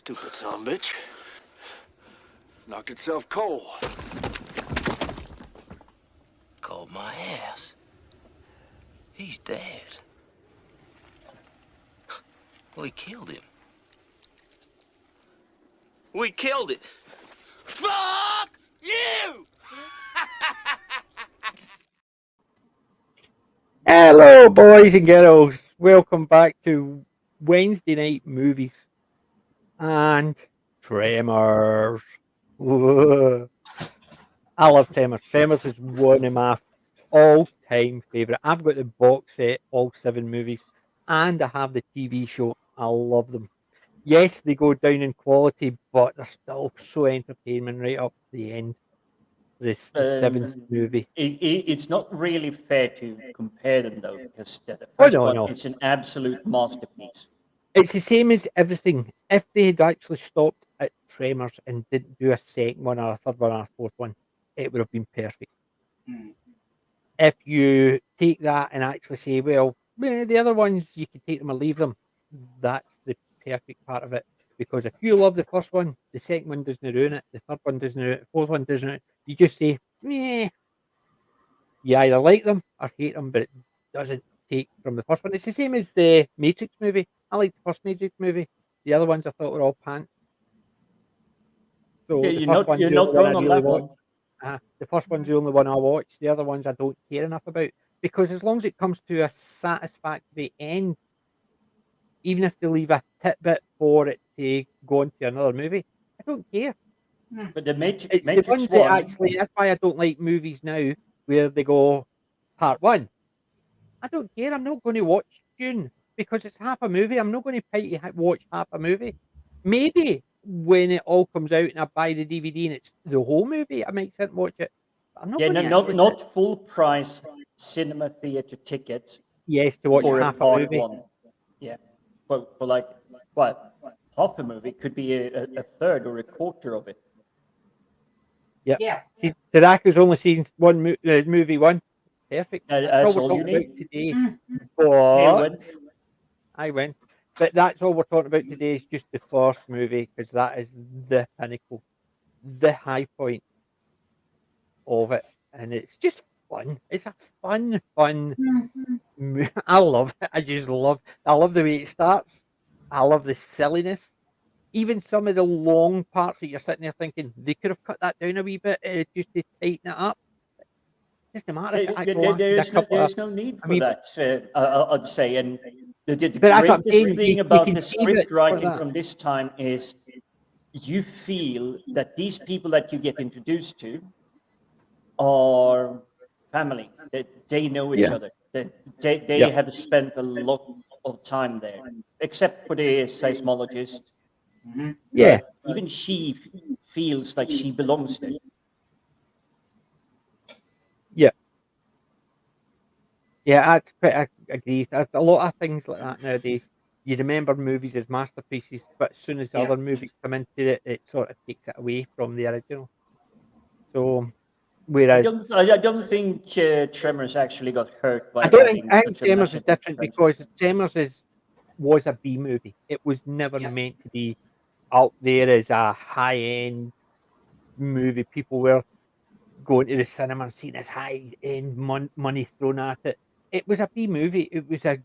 Stupid son of a bitch. Knocked itself cold. Called my ass. He's dead. We killed him. We killed it. Fuck you! Hello, boys and girls. Welcome back to Wednesday night movies and Tremors. Whoa. I love Tremors. Tremors is one of my all-time favourite. I've got the box set, all 7 movies, and I have the TV show. I love them. Yes, they go down in quality, but they're still so entertaining right up to the end. This the 7th movie. It's not really fair to compare them though, because the Oh, first no, one no. is an absolute masterpiece. It's the same as everything. If they had actually stopped at Tremors and didn't do a second one or a third one or a fourth one, it would have been perfect. If you take that and actually say, well, the other ones, you can take them or leave them, that's the perfect part of it. Because if you love the first one, the second one doesn't ruin it, the third one doesn't ruin it, the fourth one doesn't ruin it. You just say, meh. You either like them or hate them, but it doesn't take from the first one. It's the same as the Matrix movie. I like the first Matrix movie. The other ones I thought were all pants. So Yeah, the you're first not one's you're the not only one wrong I on really that one. watch. The first one's the only one I watch. The other ones I don't care enough about. Because as long as it comes to a satisfactory end, even if they leave a tidbit for it to go on to another movie, I don't care. But the It's the Matrix ones that one, actually, that's why I don't like movies now where they go part 1. I don't care. I'm not going to watch Dune because it's half a movie. I'm not going to pay to watch half a movie. Maybe when it all comes out and I buy the DVD and it's the whole movie, I might sit and watch it. But I'm not yeah, going to not actually not full price cinema theater tickets yes to watch for a half a part movie. one. Yeah, for like what, half a movie could be a third or a quarter of it. Yep. Yeah. See, Taraku's only seen movie 1. Perfect. That's all all we're you talking need. about today. Hey, But when I win. But that's all we're talking about today is just the first movie because that is the pinnacle, the high point of it. And it's just fun. It's a fun. I love it. I love the way it starts. I love the silliness. Even some of the long parts that you're sitting there thinking they could have cut that down a wee bit just to tighten it up. It doesn't matter if it actually lasted there is no need a for wee bit. that. I'd say, and the But that's what I'm greatest saying. thing You about can the see script it for writing that. from this time is you feel that these people that you get introduced to are family, that they know each other, that they have spent a lot of time there, except for the seismologist. Yeah. But even she feels like she belongs there. Yeah. Yeah, I agree. There's a lot of things like that nowadays. You remember movies as masterpieces, but as soon as other movies come into it, it sort of takes it away from the original. So, whereas I don't think Tremors actually got hurt by I don't having think such a Tremors is massive different franchise. because Tremors was a B movie. It was never meant to be out there as a high end movie. People were going to the cinema and seeing this high end money thrown at it. It was a B movie. It was a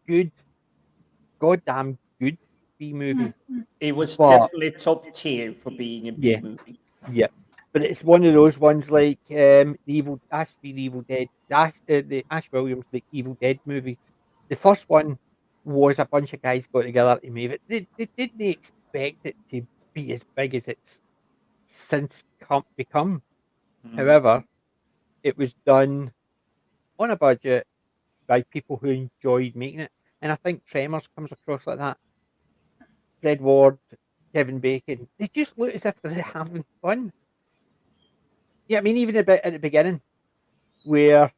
good, goddamn good B movie. It was But definitely top tier for being a B yeah, movie. yeah. But it's one of those ones like the Evil Dead, the Ash Williams, the Evil Dead movie. The first one was a bunch of guys got together to make it. They didn't expect it to be as big as it's since become. However, it was done on a budget by people who enjoyed making it. And I think Tremors comes across like that. Fred Ward, Kevin Bacon, they just look as if they're having fun. Yeah, I mean, even a bit at the beginning, where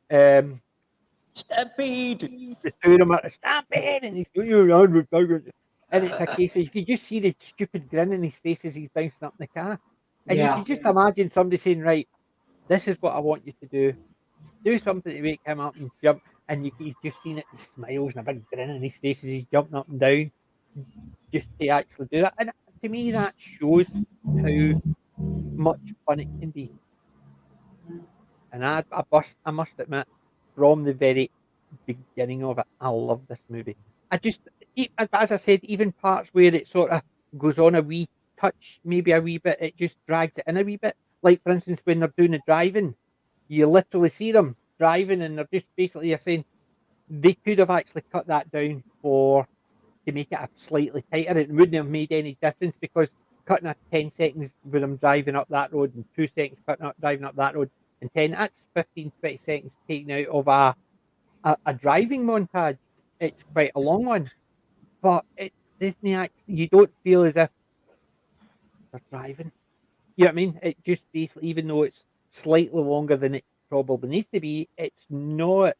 Stampede! the two of them are stamping, and he's going around with and it's a case of you can just see the stupid grin in his face as he's bouncing up in the car. And you can just imagine somebody saying, right, this is what I want you to do. Do something to wake him up and jump. And he's just seen it, he smiles and a big grin on his face as he's jumping up and down just to actually do that. And to me, that shows how much fun it can be. And I must admit, from the very beginning of it, I love this movie. As I said, even parts where it sort of goes on a wee touch, maybe a wee bit, it just drags it in a wee bit. Like, for instance, when they're doing the driving, you literally see them driving, and they're just basically you're saying they could have actually cut that down to make it a slightly tighter. It wouldn't have made any difference because cutting a 10 seconds with them driving up that road and 2 seconds driving up that road and 10, that's 15, 20 seconds taken out of a driving montage. It's quite a long one, but it Disney actually, you don't feel as if they're driving. You know what I mean? It just basically, even though it's slightly longer than it probably needs to be, it's not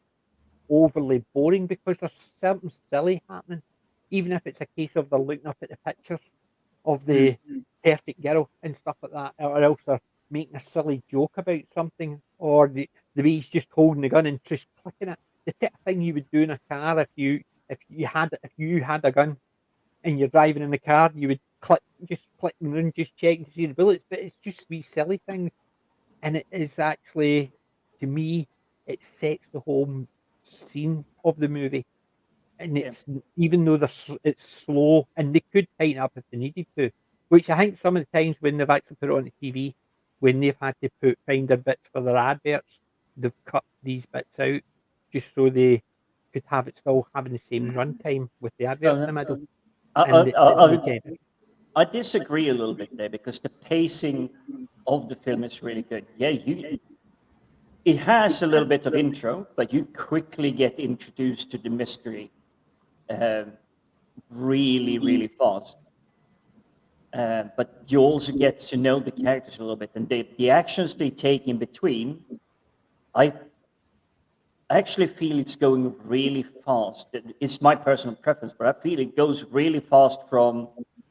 overly boring because there's something silly happening. Even if it's a case of they're looking up at the pictures of the perfect girl and stuff like that, or else they're making a silly joke about something, or the way he's just holding the gun and just clicking it. The type of thing you would do in a car if you had a gun and you're driving in the car, you would just click and just check to see the bullets. But it's just wee silly things, and it is actually, to me, it sets the whole scene of the movie. And it's even though it's slow, and they could tighten up if they needed to, which I think some of the times when they've actually put it on the TV, when they've had to find their bits for their adverts, they've cut these bits out just so they could have it still having the same runtime with the adverts in the middle. I disagree a little bit there because the pacing of the film is really good. Yeah, it has a little bit of intro, but you quickly get introduced to the mystery really, really fast. But you also get to know the characters a little bit, and the actions they take in between, I actually feel it's going really fast. It's my personal preference, but I feel it goes really fast from,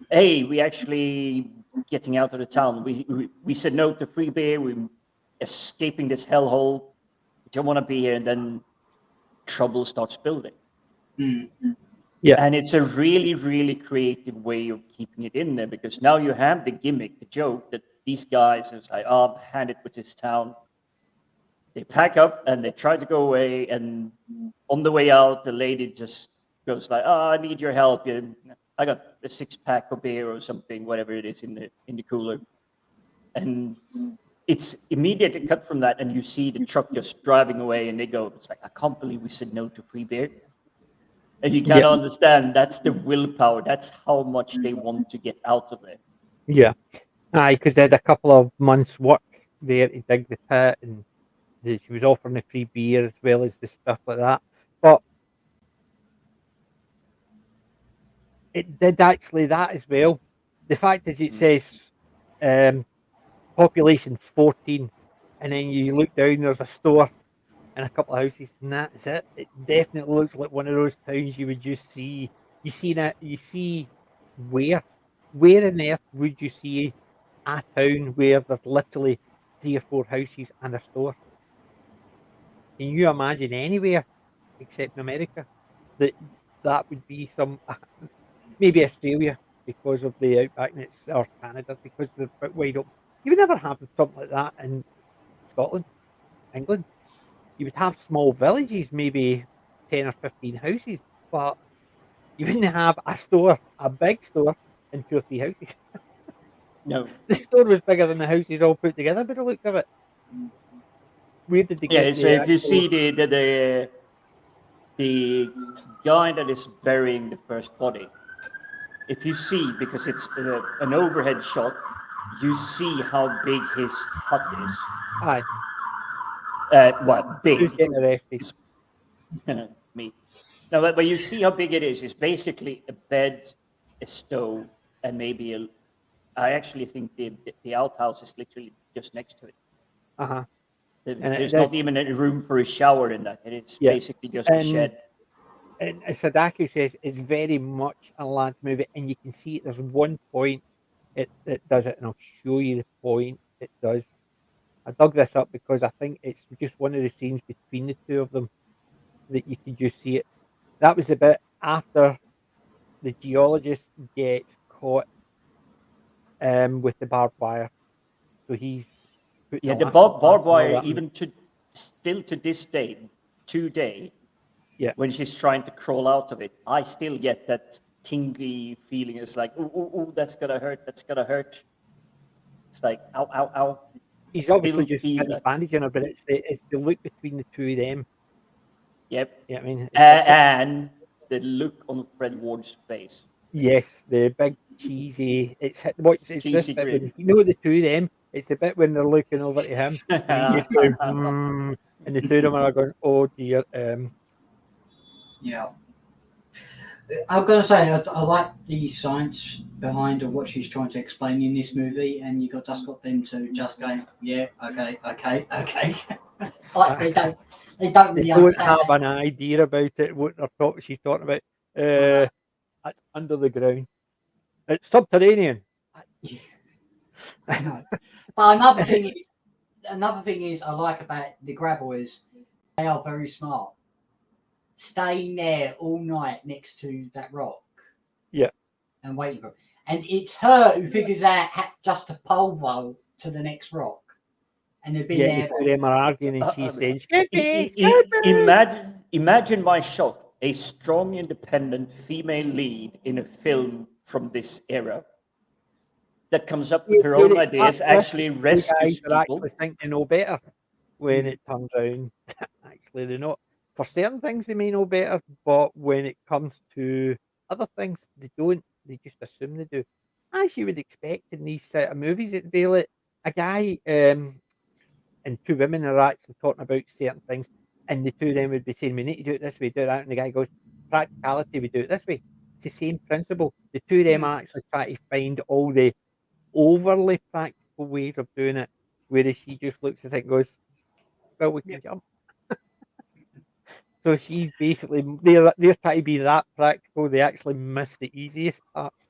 hey, we actually getting out of the town. We said no to free beer. We're escaping this hellhole. We don't want to be here. And then trouble starts building. Yeah. And it's a really, really creative way of keeping it in there because now you have the gimmick, the joke that these guys is like, oh, I'm handed with this town. They pack up and they try to go away. And on the way out, the lady just goes like, oh, I need your help. I got a 6-pack of beer or something, whatever it is in the cooler. And it's immediately cut from that. And you see the truck just driving away and they go, it's like, I can't believe we said no to free beer. And you kind of understand that's the willpower. That's how much they want to get out of it. Yeah. Aye, because they had a couple of months' work there to dig the pit, and she was offering the free beer as well as the stuff like that. But it did actually that as well. The fact is, it says population 14, and then you look down, there's a store and a couple of houses, and that's it. It definitely looks like one of those towns you would just see. You see where in earth would you see a town where there's literally 3 or 4 houses and a store? Can you imagine anywhere except in America that would be some, maybe Australia because of the outback, or Canada because they're a bit wide open. You would never have something like that in Scotland, England. You would have small villages, maybe 10 or 15 houses, but you wouldn't have a big store, and 2 or 3 houses. No. The store was bigger than the houses all put together, but it looks of it. Where did they get so if you see the guy that is burying the first body, if you see, because it's an overhead shot, you see how big his hut is. Aye. Big? Who's getting arrested? Me. No, but you see how big it is. It's basically a bed, a stove, and maybe I actually think the outhouse is literally just next to it. Uh-huh. There's not even any room for a shower in that. It's basically just a shed. And as Sadako says, it's very much a lad movie, and you can see there's one point it does it, and I'll show you the point it does. I dug this up because I think it's just one of the scenes between the two of them that you can just see it. That was the bit after the geologist gets caught with the barbed wire. So he's put Yeah, the laughing gas barbed and all wire, that on it. even still to this day, today, Yeah. when she's trying to crawl out of it, I still get that tingly feeling. It's like, oh, that's gonna hurt. That's gonna hurt. It's like, ow, ow, ow. He's Still obviously just feel got his that. bandage on her, but it's the look between the two of them. Yep. Yeah, I mean, And the look on Fred Ward's face. yes, the big cheesy. It's this Cheesy bit grin. when you know the two of them. It's the bit when they're looking over to him and he's going, and the two of them are going, oh dear. Yeah. I'm going to say I like the science behind what she's trying to explain in this movie, and you got them to just go, yeah, okay. Like they don't They really don't understand have that. an idea about it. What she's talking about. That's under the ground. It's subterranean. No. But another thing is I like about the Graboids, they are very smart. Staying there all night next to that rock. Yeah. And waiting for it. And it's her who figures out just to pole vault to the next rock. And they've been there. The two of them are arguing and she's saying, imagine my shock. A strong, independent female lead in a film from this era that comes up with her own ideas, actually rescues people. Actually think they know better when it turns around. Actually, they're not. For certain things, they may know better, but when it comes to other things, they don't. They just assume they do. As you would expect in these set of movies, it'd be like a guy and two women are actually talking about certain things, and the two of them would be saying, we need to do it this way, do that, and the guy goes, practicality, we do it this way. It's the same principle. The two of them are actually trying to find all the overly practical ways of doing it, whereas she just looks at it and goes, well, we can jump. So she's basically, they're trying to be that practical, they actually miss the easiest parts.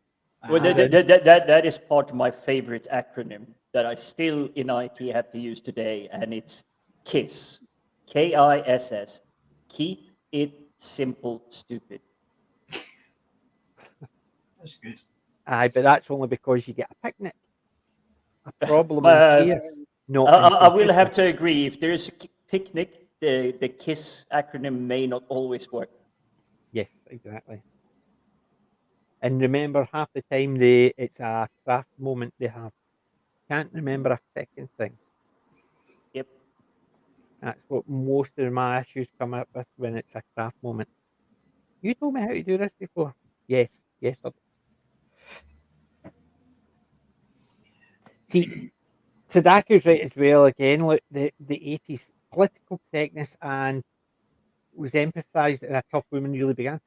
Well, that is part of my favorite acronym that I still in IT have to use today, and it's KISS. KISS. Keep it simple, stupid. That's good. Aye, but that's only because you get a picnic. A problem here. No, I will have to agree. If there is a picnic, the KISS acronym may not always work. Yes, exactly. And remember, half the time it's a craft moment they have. Can't remember a second thing. Yep. That's what most of my issues come up with when it's a craft moment. You told me how to do this before. Yes, I did. See, Sadaku's right as well. Again, look, the 80s political correctness and was emphasised in A Tough Woman Really Began.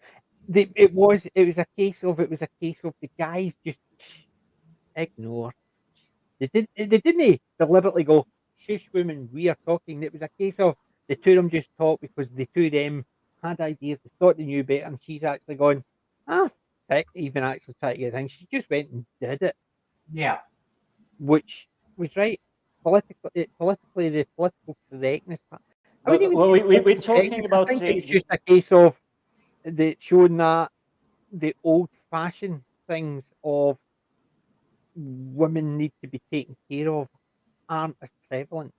It was a case of the guys just ignore. They didn't deliberately go, shush women, we are talking. It was a case of the two of them just talked because the two of them had ideas, they thought they knew better, and she's actually going, heck, even actually try to get things. She just went and did it. Yeah. Which was right. Politically, the political correctness part. We're talking about. I think it was just a case of showing that the old-fashioned things of women need to be taken care of aren't as prevalent.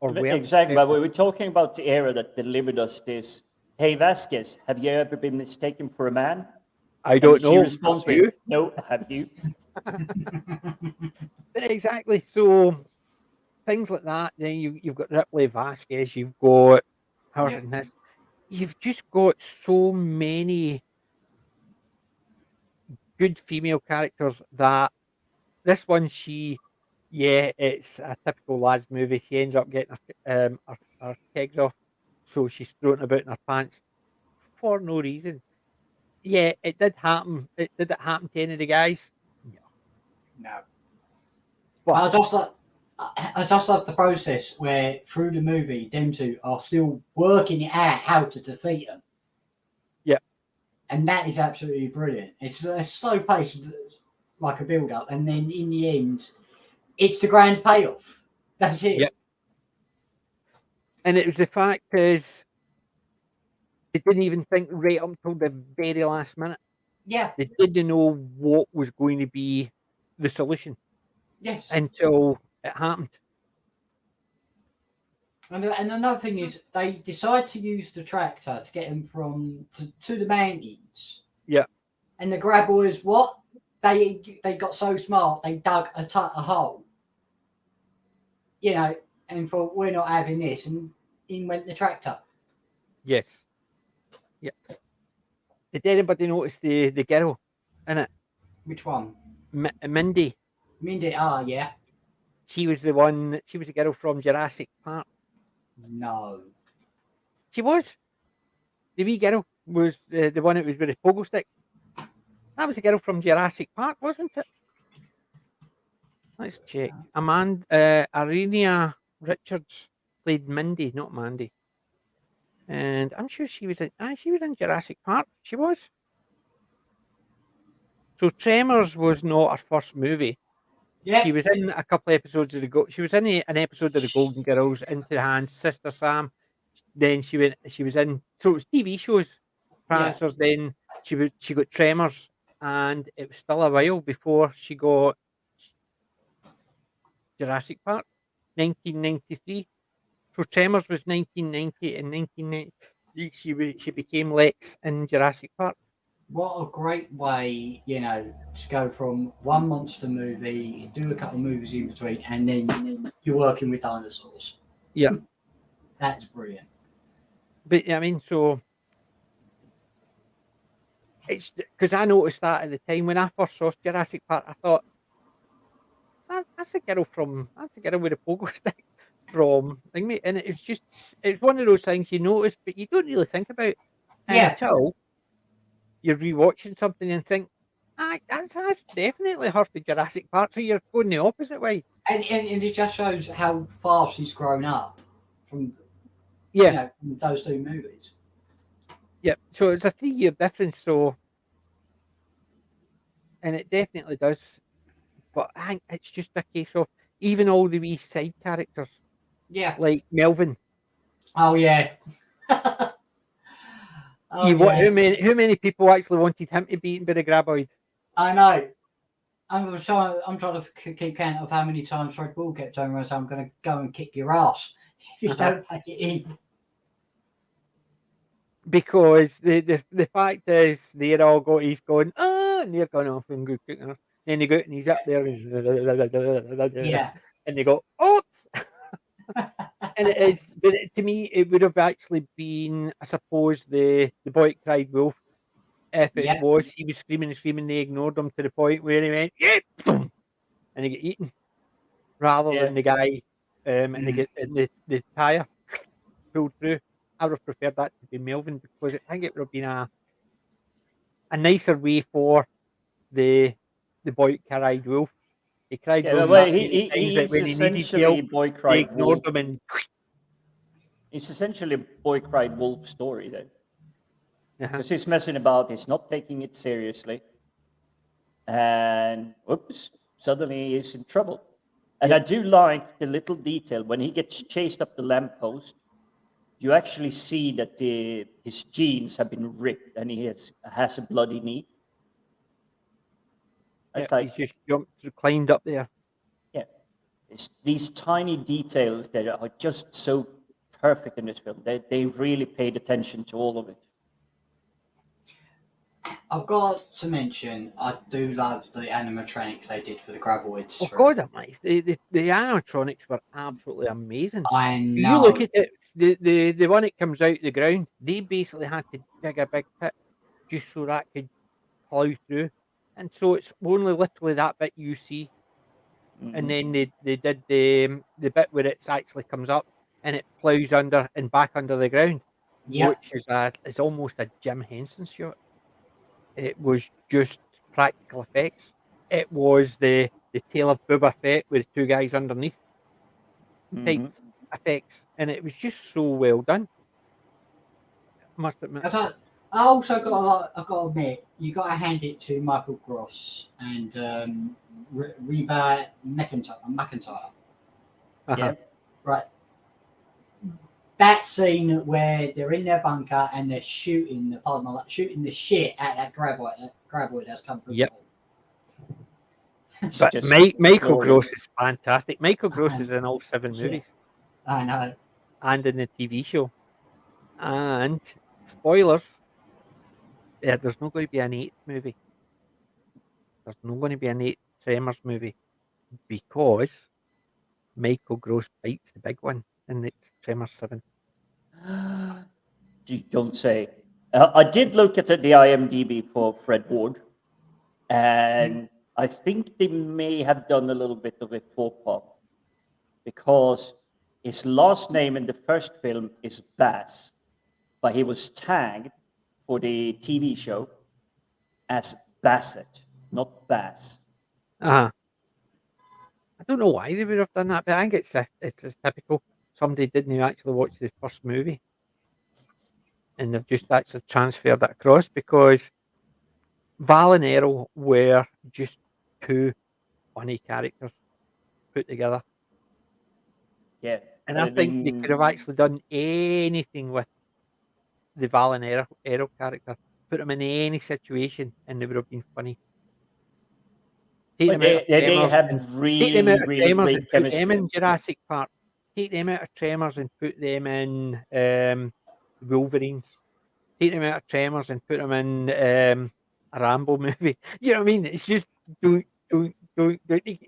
Exactly, but we were talking about the era that delivered us this. Hey Vasquez, have you ever been mistaken for a man? I don't know. She responds with, no, have you? But exactly. So things like that. Then you've got Ripley, Vasquez. You've got her in this. You've just got so many good female characters that this one, it's a typical lads movie. She ends up getting her kegs off, so she's thrown about in her pants for no reason. Yeah, it did happen. Did it happen to any of the guys? No. But I just love the process where through the movie, them two are still working it out how to defeat them. Yeah. And that is absolutely brilliant. It's a slow pace, like a build up, and then in the end, it's the grand payoff. That's it. Yeah. And it was the fact is they didn't even think right up until the very last minute. Yeah. They didn't know what was going to be the solution Yes. until it happened. And another thing is, they decide to use the tractor to get him to the mountains. Yeah. And the grabbers, what? They got so smart, they dug a hole. You know, and thought, we're not having this. And in went the tractor. Yes. Yeah. Did anybody notice the girl in it? Which one? Mindy. Mindy, yeah. She was the girl from Jurassic Park. No. She was. The wee girl was the one that was with a pogo stick. That was the girl from Jurassic Park, wasn't it? Let's check. Ariana Richards played Mindy, not Mandy. And I'm sure she was in Jurassic Park. She was. So Tremors was not her first movie. Yeah. She was in a couple of episodes of she was in an episode of the Golden Girls, Into the Hands, Sister Sam. Then she was in, so it was TV shows, Prancers. Yeah. Then she got Tremors, and it was still a while before she got Jurassic Park, 1993. So Tremors was 1990, and 1990 she became Lex in Jurassic Park. What a great way, to go from one monster movie, do a couple of movies in between, and then you're working with dinosaurs. Yeah. That's brilliant. But I mean, so it's because I noticed that at the time when I first saw Jurassic Park, I thought that's a girl with a pogo stick from, and it's one of those things you notice, but you don't really think about until you're rewatching something and think, that's definitely her for Jurassic Park. So you're going the opposite way, and it just shows how fast she's grown up from from those two movies. Yeah, so it's a 3-year difference. So, and it definitely does. But I think it's just a case of even all the wee side characters. Yeah, like Melvin. Oh yeah. How many people actually wanted him to be eaten by the graboid? I know. I'm trying to keep count of how many times Fred Bull kept telling us, I'm going to go and kick your ass if you don't pack it in. Because the fact is, he's going, and they're going off and good cooking. Then they go out and he's up there, and they go, oops. And it is, but to me, it would have actually been, I suppose, the boy that cried wolf. If it was, he was screaming and screaming, they ignored him to the point where he went, and he got eaten, rather than the guy, and they get the tire pulled through. I would have preferred that to be Melvin, because I think it would have been a nicer way for the boy that cried wolf. He cried wolf he's when he needed help. Boy cried they ignored wolf. him and It's essentially a boy cried wolf story, though. Because he's messing about, he's not taking it seriously. And whoops, suddenly he's in trouble. And I do like the little detail when he gets chased up the lamppost. You actually see that his jeans have been ripped and he has a bloody knee. He's just climbed up there. Yeah. It's these tiny details that are just so perfect in this film. They really paid attention to all of it. I've got to mention, I do love the animatronics they did for the graboids. Oh God, the animatronics were absolutely amazing. I know. You look at it, the one that comes out of the ground, they basically had to dig a big pit just so that could plough through, and so it's only literally that bit you see, and then they did the bit where it actually comes up and it ploughs under and back under the ground, which is almost a Jim Henson shot. It was just practical effects. It was the Tale of Boba Fett with two guys underneath type effects, and it was just so well done. I must admit. I also I've got to admit, you got to hand it to Michael Gross and Reba McEntire. Yeah. Right. That scene where they're in their bunker and they're shooting the shit at that graboid that's come through. Yep. But just Michael glorious. Gross is fantastic. Michael Gross is in all 7 Yeah. movies I know. and in the TV show. And spoilers, there's not going to be an 8th movie. There's not going to be an 8th Tremors movie because Michael Gross bites the big one and it's Tremors 7. You don't say. I did look at the IMDb for Fred Ward, and I think they may have done a little bit of a faux pas because his last name in the first film is Bass, but he was tagged for the TV show as Bassett, not Bass. I don't know why they would have done that, but I think it's typical. Somebody didn't actually watch the first movie and they've just actually transferred that across because Val and Earl were just 2 funny characters put together. Yeah. And I think they could have actually done anything with the Val and Earl character, put them in any situation, and they would have been funny. Take them out of They Tremors have and really, really put great them chemistry. in Jurassic Park. Take them out of Tremors and put them in Wolverines. Take them out of Tremors and put them in a Rambo movie. You know what I mean? It's just don't,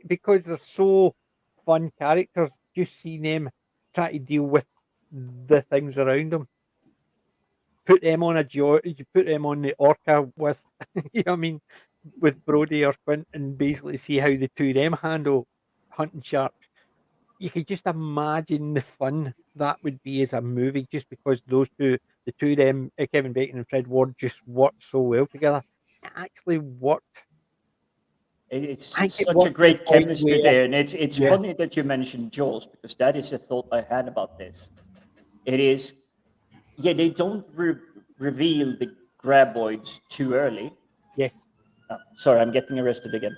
because they're so fun characters. Just seeing them try to deal with the things around them. Put them on you put them on the Orca with, you know what I mean, with Brody or Quint, and basically see how the two of them handle hunting sharks. You could just imagine the fun that would be as a movie, just because the two of them, Kevin Bacon and Fred Ward, just worked so well together. It actually worked. It's It such a worked great to the point chemistry where- there, and it's funny that you mentioned Jaws because that is a thought I had about this. It is, they don't reveal the graboids too early. Yes. Oh, sorry, I'm getting arrested again.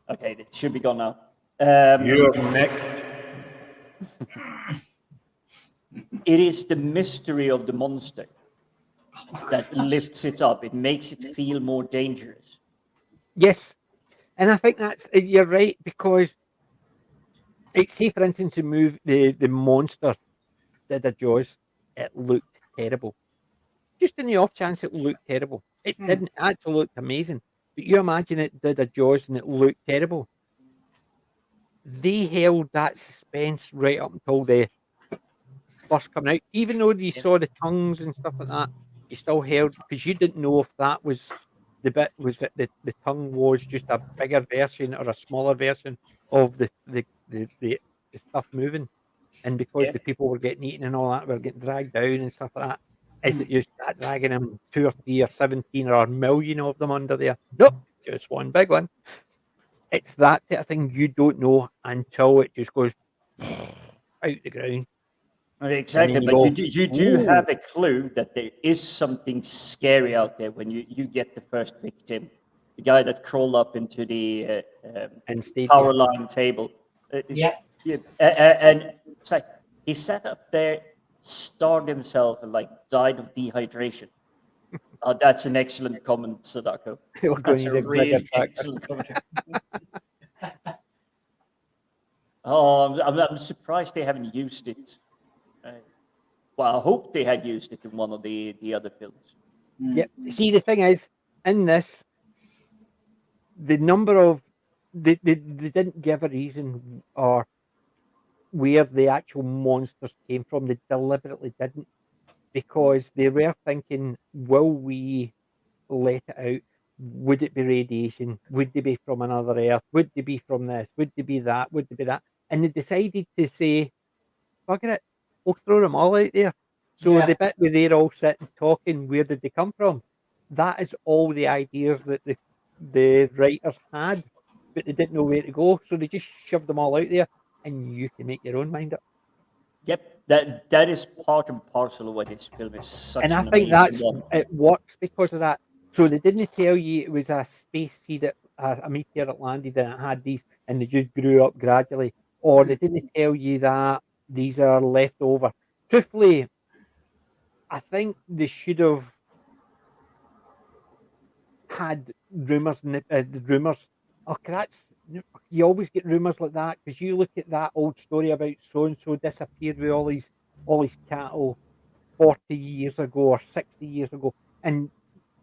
Okay, it should be gone now. You're next. It is the mystery of the monster that lifts it up. It makes it feel more dangerous. Yes, and I think you're right, because say for instance the monster did a Jaws, it looked terrible. Just in the off chance it looked terrible. It didn't actually look amazing. But you imagine it did a Jaws and it looked terrible. They held that suspense right up until the first coming out. Even though you saw the tongues and stuff like that, you still held, because you didn't know if that was the bit, was that the tongue was just a bigger version or a smaller version of the stuff moving. And because the people were getting eaten and all that, were getting dragged down and stuff like that, is it just that dragging them 2 or 3 or 17 or a million of them under there? Nope, just one big one. It's that type of thing you don't know until it just goes out the ground. Exactly, you but go, you do "Ooh." have a clue that there is something scary out there when you get the first victim, the guy that crawled up into the power line table. And it's like he sat up there, starved himself, and died of dehydration. That's an excellent comment, Sadako. That's a really excellent comment. I'm surprised they haven't used it. Well, I hope they had used it in one of the other films. Yep. See, the thing is, in this, the number of they didn't give a reason or where the actual monsters came from. They deliberately didn't, because they were thinking, will we let it out? Would it be radiation? Would they be from another Earth? Would they be from this? Would they be that? Would they be that? And they decided to say, bugger it, we'll throw them all out there. So the bit where they're all sitting talking, where did they come from? That is all the ideas that the writers had, but they didn't know where to go. So they just shoved them all out there, and you can make your own mind up. Yep, that is part and parcel of what this film is. Such And I an think amazing one. it works because of that. So they didn't tell you it was a space seed, a meteor that landed and it had these, and they just grew up gradually. Or they didn't tell you that these are left over. Truthfully, I think they should have had rumors and the rumors. Oh, you always get rumors like that because you look at that old story about so and so disappeared with all his cattle 40 years ago or 60 years ago, and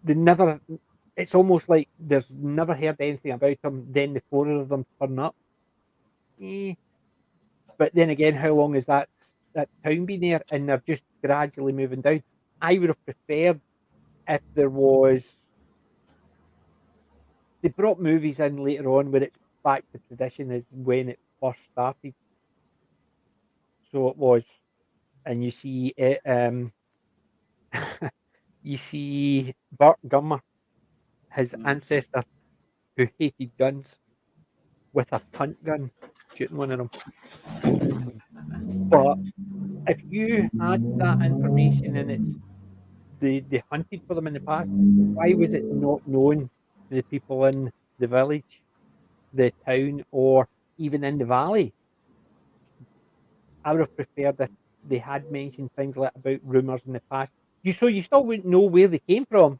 they never. It's almost like there's never heard anything about them. Then the four of them turn up. But then again, how long has that town been there? And they're just gradually moving down. I would have preferred if there was. They brought movies in later on where it's back to tradition as when it first started. So it was, and you see it. You see Burt Gummer, his ancestor, who hated guns, with a punt gun, shooting one of them. But if you had that information and they hunted for them in the past, why was it not known to the people in the village, the town, or even in the valley? I would have preferred if they had mentioned things like about rumours in the past. You still wouldn't know where they came from,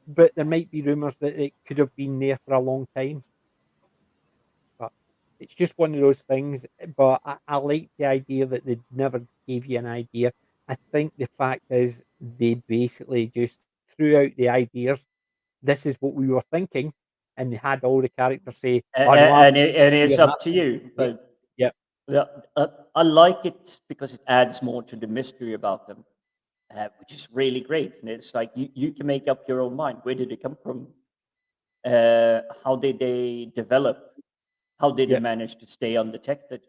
but there might be rumours that it could have been there for a long time. But it's just one of those things. But I like the idea that they never gave you an idea. I think the fact is they basically just threw out the ideas. This is what we were thinking, and they had all the characters say, "Oh, no, and it's up to you. But yeah, I like it because it adds more to the mystery about them, which is really great. And it's like you can make up your own mind. Where did it come from? How did they develop? How did they manage to stay undetected?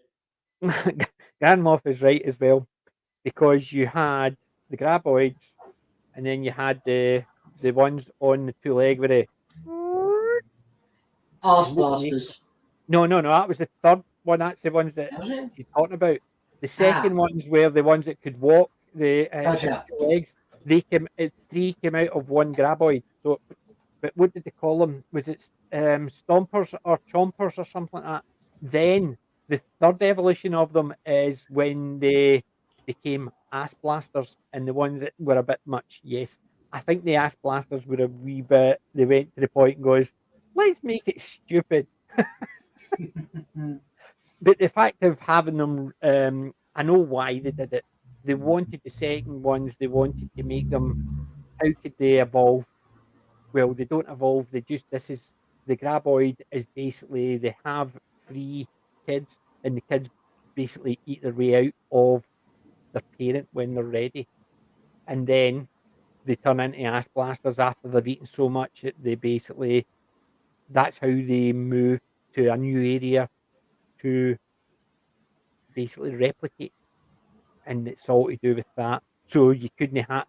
Grand Moff is right as well, because you had the graboids, and then you had the ones on the two leg with it. Arse blasters. No, that was the third one. That's the ones that he's talking about. The second ones were the ones that could walk. The two legs. Three came out of one graboid. So, but what did they call them? Was it stompers or chompers or something like that? Then the third evolution of them is when they became ass blasters, and the ones that were a bit much. Yes, I think the ass blasters were a wee bit. They went to the point and goes, let's make it stupid. But the fact of having them, I know why they did it. They wanted the second ones. They wanted to make them. How could they evolve? Well, they don't evolve. This is the graboid is basically they have 3 kids, and the kids basically eat their way out of their parent when they're ready, and then they turn into ass blasters after they've eaten so much that they basically. That's how they move to a new area to basically replicate, and it's all to do with that. So you couldn't have.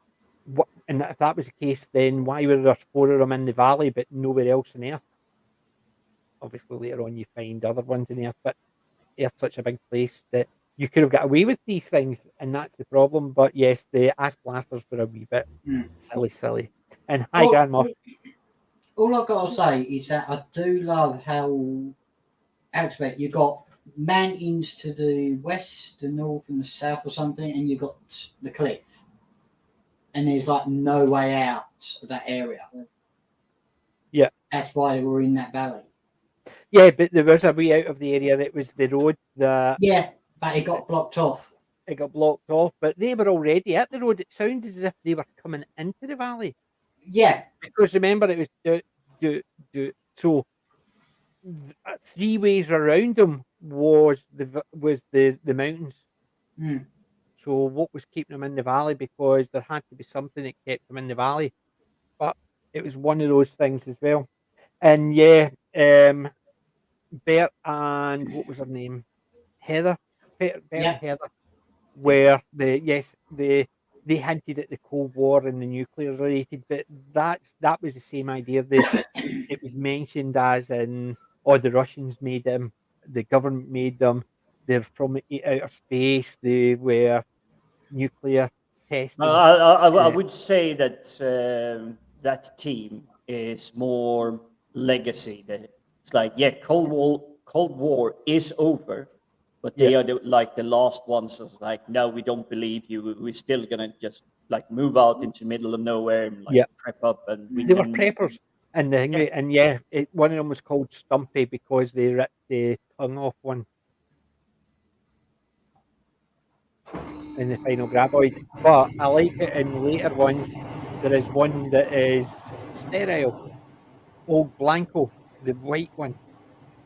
And if that was the case, then why were there 4 of them in the valley but nowhere else on Earth? Obviously, later on you find other ones in Earth, but Earth's such a big place that you could have got away with these things, and that's the problem. But yes, the ass blasters were a wee bit silly. And hi, Grandma. All I've got to say is that I do love how you got mountains to the west, the north, and the south, or something, and you got the cliff, and there's like no way out of that area. Yeah, that's why they were in that valley. Yeah, but there was a way out of the area that was the road. But it got blocked off. It got blocked off, but they were already at the road. It sounded as if they were coming into the valley. Yeah, because remember it was so 3 ways around them was the mountains. So what was keeping them in the valley? Because there had to be something that kept them in the valley. But it was one of those things as well. And Bert and what was her name? Heather. Bert and Heather. Where they hinted at the Cold War and the nuclear related, but that was the same idea. It was mentioned as in, the Russians made them, the government made them, they're from outer space, they were nuclear tested. I would say that that team is more legacy. It's like, Cold War is over, but they are the last ones. Of like, no, we don't believe you. We're still gonna just like move out into the middle of nowhere and prep up. And they were preppers. And one of them was called Stumpy because they ripped the tongue off one in the final graboid. But I like it in later ones. There is one that is sterile, old Blanco, the white one,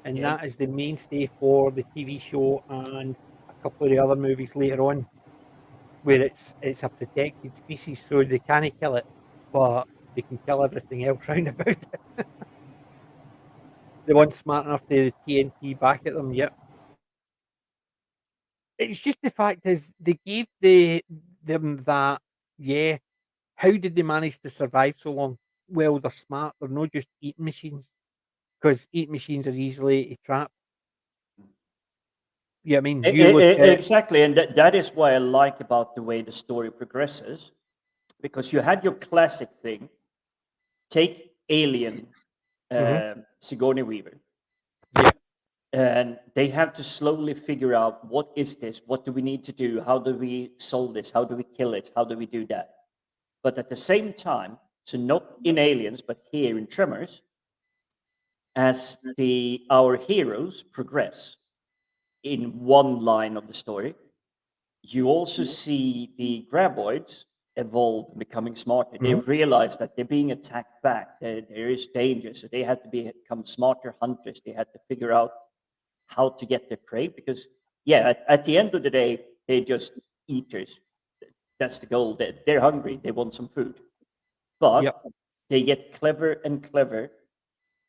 and that is the mainstay for the TV show and a couple of the other movies later on, where it's a protected species, so they can't kill it, but they can kill everything else round about it. The one smart enough to TNT back at them, yep. It's just the fact is they gave them that, yeah. How did they manage to survive so long? Well, they're smart. They're not just eating machines, because eating machines are easily a trap. Yeah, I mean, you look at exactly, and that is what I like about the way the story progresses, because you had your classic thing. Take Alien, Sigourney Weaver. Yeah. And they have to slowly figure out, what is this? What do we need to do? How do we solve this? How do we kill it? How do we do that? But at the same time, so not in Aliens, but here in Tremors, as our heroes progress in one line of the story, you also see the graboids evolve and becoming smarter. They realize that they're being attacked back. There is danger, so they had to become smarter hunters. They had to figure out how to get their prey, because at the end of the day, they're just eaters. That's the goal. They're hungry. They want some food, but they get clever and clever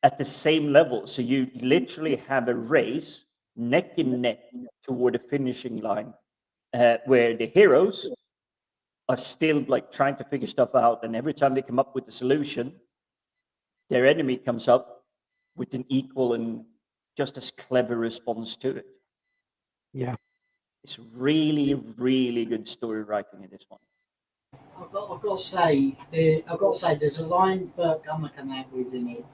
at the same level. So you literally have a race neck and neck toward the finishing line, where the heroes are still like trying to figure stuff out, and every time they come up with a solution, their enemy comes up with an equal and just as clever response to it. Yeah. It's really, really good story writing in this one. I've got to say, there's a line Burt come out with in it.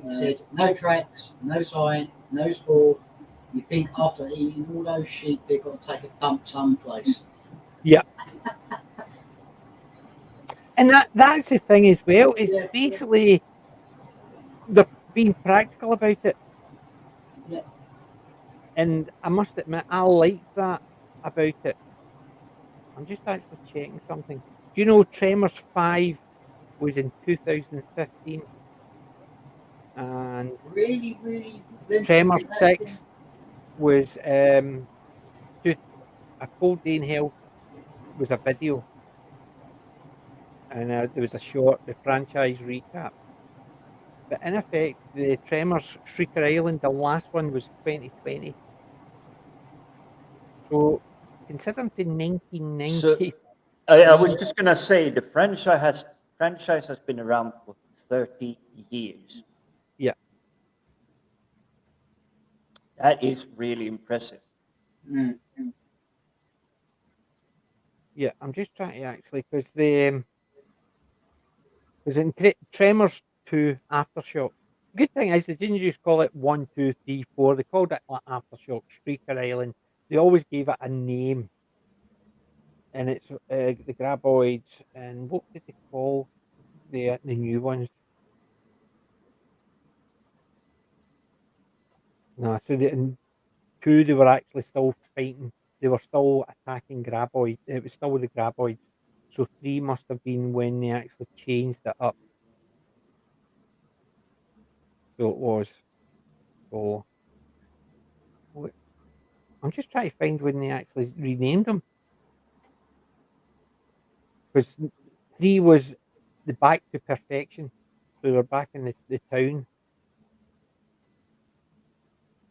He said, "No tracks, no sign, no spoor. You think after eating all those sheep, they've got to take a dump someplace." Yeah. And that's the thing as well. It's basically they're being practical about it. Yeah. And I must admit, I like that about it. I'm just actually checking something. Do you know Tremors 5 was in 2015? And Really, Tremors 6 was A Cold Day in Hell was a video. And there was a short, the franchise recap. But in effect, the Tremors Shrieker Island, the last one was 2020. So, considering the 1990. So, I was just gonna say the franchise has been around for 30 years. Yeah. That is really impressive. Yeah, I'm just trying to actually, because in Tremors 2 Aftershock. Good thing is they didn't just call it 1, 2, 3, 4. They called it like Aftershock, Shrieker Island. They always gave it a name. And it's the graboids. And what did they call the new ones? No, so in 2 they were actually still fighting. They were still attacking graboids. It was still the graboids. So 3 must have been when they actually changed it up. So it was. So I'm just trying to find when they actually renamed them. Because 3 was the Back to Perfection. So they're back in the town.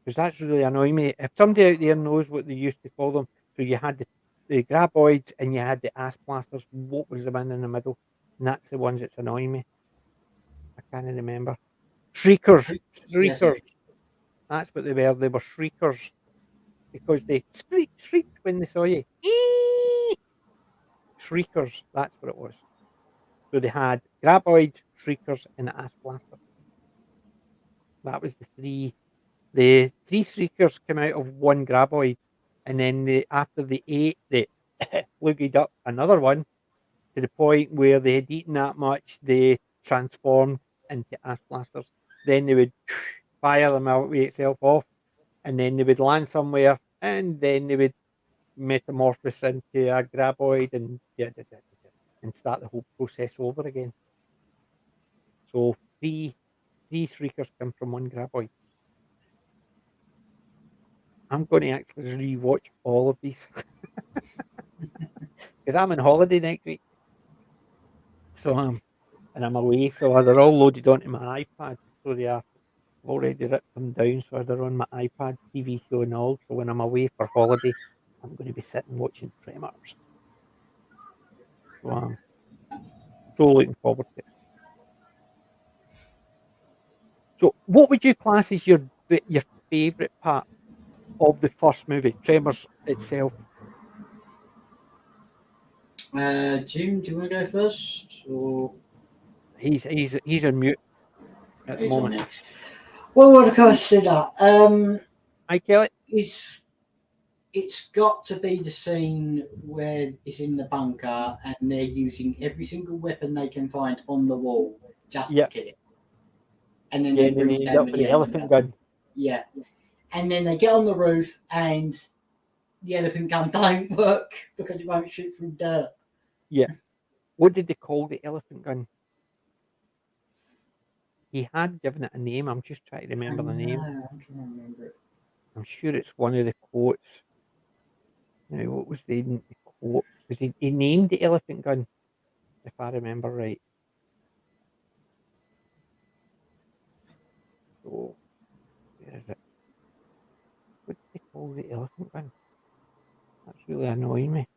Because that's really annoying me. If somebody out there knows what they used to call them, so you had the graboids and you had the ass blasters, what was the one in the middle? And that's the ones that's annoying me. I can't remember. Shriekers. That's what they were. They were shriekers. Because they shrieked when they saw you. Shriekers. That's what it was. So they had graboids, shriekers, and ass blasters. That was the 3. The 3 shriekers came out of one graboid, and then after they ate, they loogied up another one to the point where they had eaten that much, they transformed into ash blasters. Then they would fire them out with itself off, and then they would land somewhere, and then they would metamorphose into a graboid and start the whole process over again. So three shriekers come from one graboid. I'm going to actually rewatch all of these because I'm on holiday next week. So and I'm away, so they're all loaded onto my iPad. So they are already ripped them down, so they're on my iPad, TV show and all. So when I'm away for holiday, I'm going to be sitting watching Tremors. So I'm so looking forward to it. So what would you class as your favourite part of the first movie, Tremors itself? Jim, do you want to go first? Or He's on mute at the moment. Well, what do I consider? Hi, Kelly. It's got to be the scene where it's in the bunker and they're using every single weapon they can find on the wall just to kill it. And then they bring it down with the elephant gun. Yeah. And then they get on the roof and the elephant gun don't work because it won't shoot through dirt. Yeah. What did they call the elephant gun? He had given it a name. I'm just trying to remember the name. I'm trying to remember it. I'm sure it's one of the quotes. Now, what was the quote? Because he named the elephant gun, if I remember right. So, where is it? What did they call the elephant gun? That's really annoying me.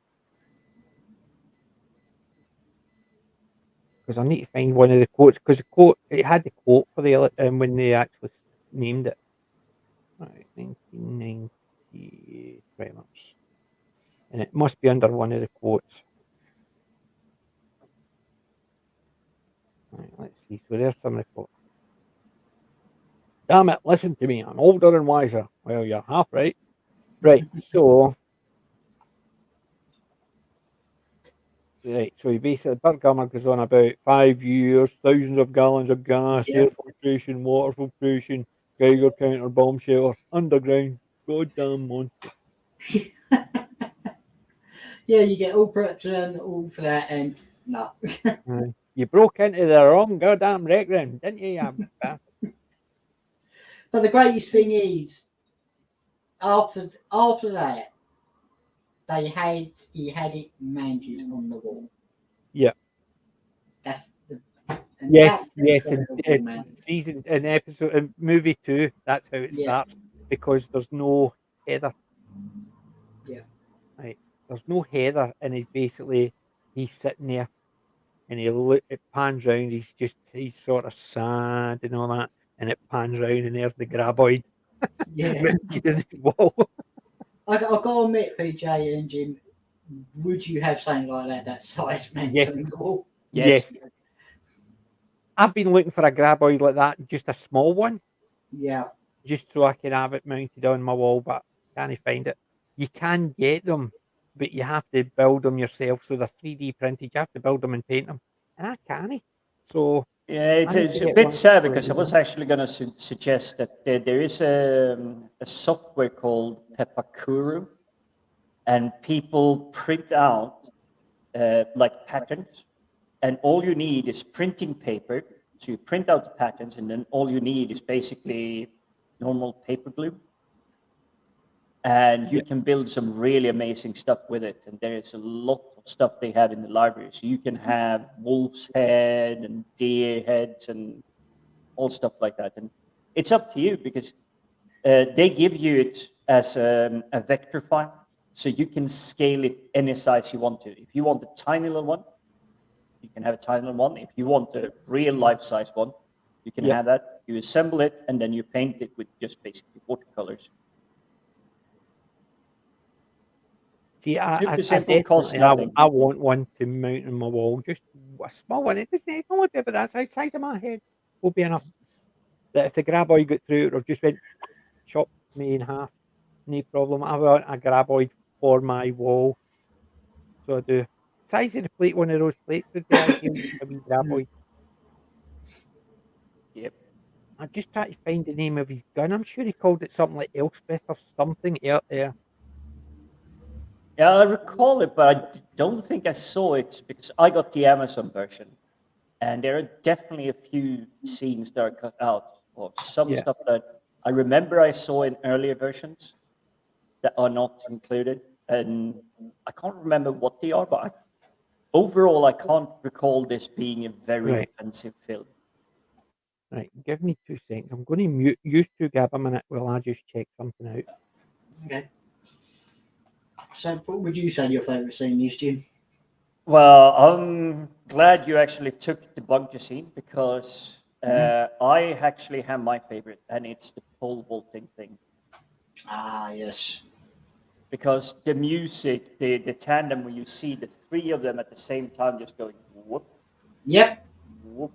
Because I need to find one of the quotes. Because the quote, it had the quote for the when they actually named it. Right, 1990 Tremors. And it must be under one of the quotes. Right, let's see. So there's some of the quotes. Damn it, listen to me. I'm older and wiser. Well, you're half right. Right, so... Right, so he basically, Burt goes on about 5 years, thousands of gallons of gas, air filtration, water filtration, Geiger counter, bomb shelter, underground, goddamn monster. Yeah, you get all prepped and all for that, and no. You broke into the wrong goddamn rec room, didn't you? But the greatest thing is, after that, he had it mounted on the wall. Yeah. That's season in episode in movie 2. That's how it starts because there's no header. Yeah. Right. There's no header, and he's sitting there, and it pans round. He's sort of sad and all that, and it pans round, and there's the graboid. Yeah. mounted in his wall. I've got to admit, PJ and Jim, would you have something like that size mounted on the wall? Yes. I've been looking for a graboid like that, just a small one. Yeah. Just so I can have it mounted on my wall, but I can't find it. You can get them, but you have to build them yourself. So they're 3D printed. You have to build them and paint them. And I can't. So yeah, it's a bit sad because I was actually going to suggest that there is a software called Pepakuru, and people print out like patterns, and all you need is printing paper. So you print out the patterns, and then all you need is basically normal paper glue. And you can build some really amazing stuff with it. And there is a lot of stuff they have in the library. So you can have wolf's head and deer heads and all stuff like that. And it's up to you because they give you it as a vector file. So you can scale it any size you want to. If you want a tiny little one, you can have a tiny little one. If you want a real life size one, you can have that. You assemble it and then you paint it with just basically watercolors. See, I want one to mount on my wall, just a small one. It doesn't only be about that size of my head will be enough. That if the graboid got through it or just went chopped me in half, no problem. I want a graboid for my wall. So I do. Size of the plate, one of those plates would be ideal. A wee graboid. Yep. I just try to find the name of his gun. I'm sure he called it something like Elspeth or something. Yeah. Yeah, I recall it, but I don't think I saw it because I got the Amazon version, and there are definitely a few scenes that are cut out, or some Yeah. stuff that I remember I saw in earlier versions that are not included, and I can't remember what they are, but overall, I can't recall this being a very Right. offensive film. Right. Give me 2 seconds. I'm going to mute you two. Grab a minute while I just check something out. Okay. So, what would you say your favourite scene is, Jim? Well, I'm glad you actually took the bunker scene because I actually have my favorite, and it's the pole vaulting thing. Ah, yes. Because the music, the tandem, when you see the three of them at the same time just going whoop, Yep. whoop,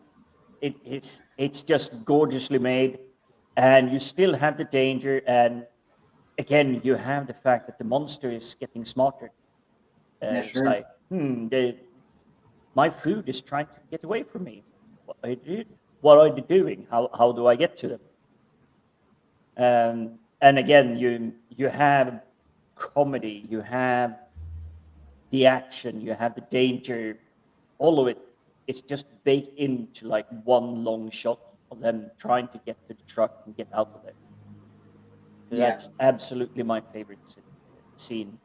it's just gorgeously made, and you still have the danger, and again, you have the fact that the monster is getting smarter. That's It's true. like, my food is trying to get away from me. What are they doing? How do I get to them? And again, you have comedy, you have the action, you have the danger, all of it. It's just baked into like one long shot of them trying to get to the truck and get out of there. Yeah. That's absolutely my favorite scene.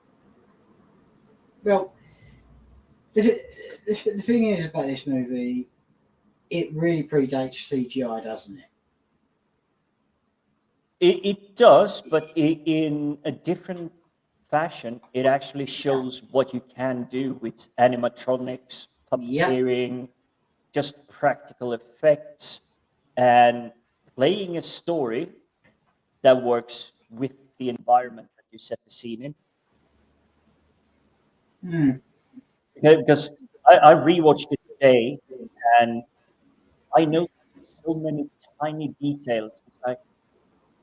Well, the thing is about this movie, it really predates CGI, doesn't it? It does, but in a different fashion. It actually shows what you can do with animatronics, puppeteering, just practical effects, and playing a story that works with the environment that you set the scene in. Because I rewatched it today, and I noticed so many tiny details. It's like,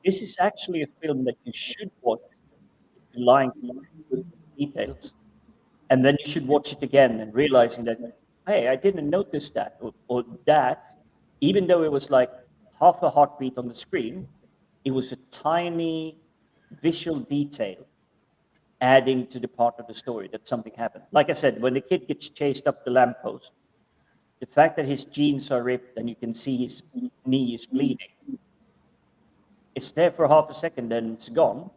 this is actually a film that you should watch if you're lying with details. And then you should watch it again and realizing that, hey, I didn't notice that, or that, even though it was like half a heartbeat on the screen, it was a tiny visual detail adding to the part of the story that something happened. Like I said, when the kid gets chased up the lamppost, the fact that his jeans are ripped and you can see his knee is bleeding, it's there for half a second, then it's gone.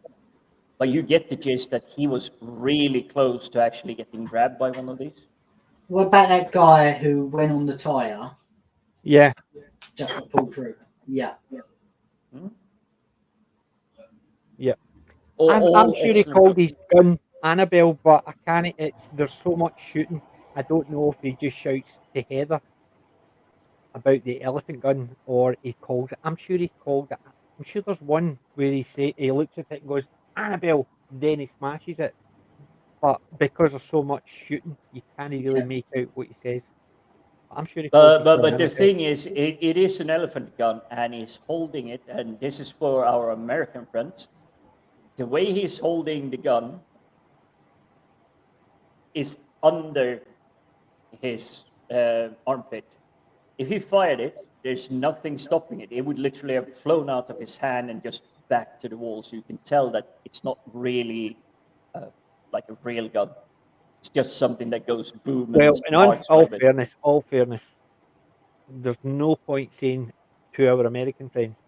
But you get the gist that he was really close to actually getting grabbed by one of these. What about that guy who went on the tyre? Yeah. Just got pulled through. Yeah. Yeah. I'm sure he called his gun Annabelle, but I can't. There's so much shooting. I don't know if he just shouts to Heather about the elephant gun or he calls it. I'm sure he called it. I'm sure there's one where he looks at it and goes Annabelle, then he smashes it. But because there's so much shooting, you can't really make out what he says. I'm sure he called his gun But the Annabelle. thing is, it is an elephant gun, and he's holding it. And this is for our American friends. The way he's holding the gun is under his armpit. If he fired it, there's nothing stopping it. It would literally have flown out of his hand and just back to the wall. So you can tell that it's not really like a real gun. It's just something that goes boom. Well, And in all fairness, fairness, there's no point saying to our American friends,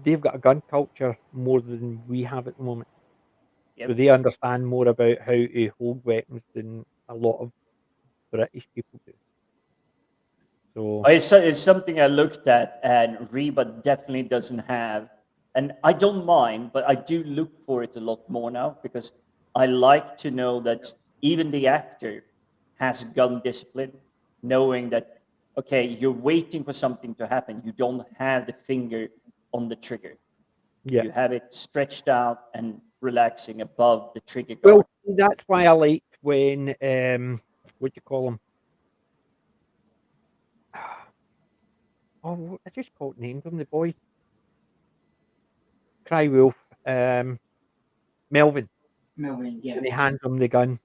they've got a gun culture more than we have at the moment. So they understand more about how to hold weapons than a lot of British people do. So it's something I looked at, and Reba definitely doesn't have. And I don't mind, but I do look for it a lot more now because I like to know that even the actor has gun discipline, knowing that, okay, you're waiting for something to happen. You don't have the finger on the trigger. yeah. You have it stretched out and relaxing above the trigger guard. Well, that's why I liked when what do you call him? Oh, I just called named him the boy. Cry Wolf. Melvin. Melvin, yeah. When he hands him the gun,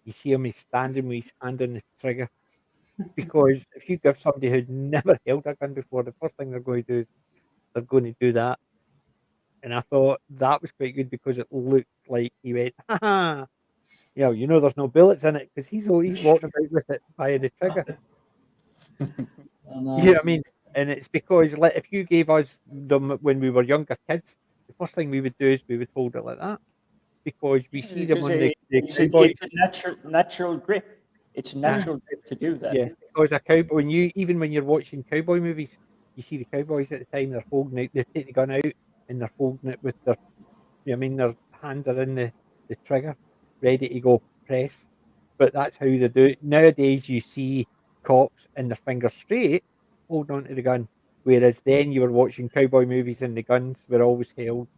you see him. He's standing with his hand on the trigger. Because if you give somebody who'd never held a gun before, the first thing they're going to do is they're going to do that. And I thought that was quite good because it looked like he went, ha, there's no bullets in it because he's walking about with it by the trigger. You know what I mean? And it's because if you gave us them when we were younger kids, the first thing we would do is we would hold it like that because we see them on it's a natural grip. It's a natural grip to do that. Yes, because a cowboy, even when you're watching cowboy movies, you see the cowboys at the time they're holding it, they take the gun out and they're holding it with their, their hands are in the trigger, ready to go press. But that's how they do it. Nowadays, you see cops and their fingers straight, hold on to the gun. Whereas then you were watching cowboy movies and the guns were always held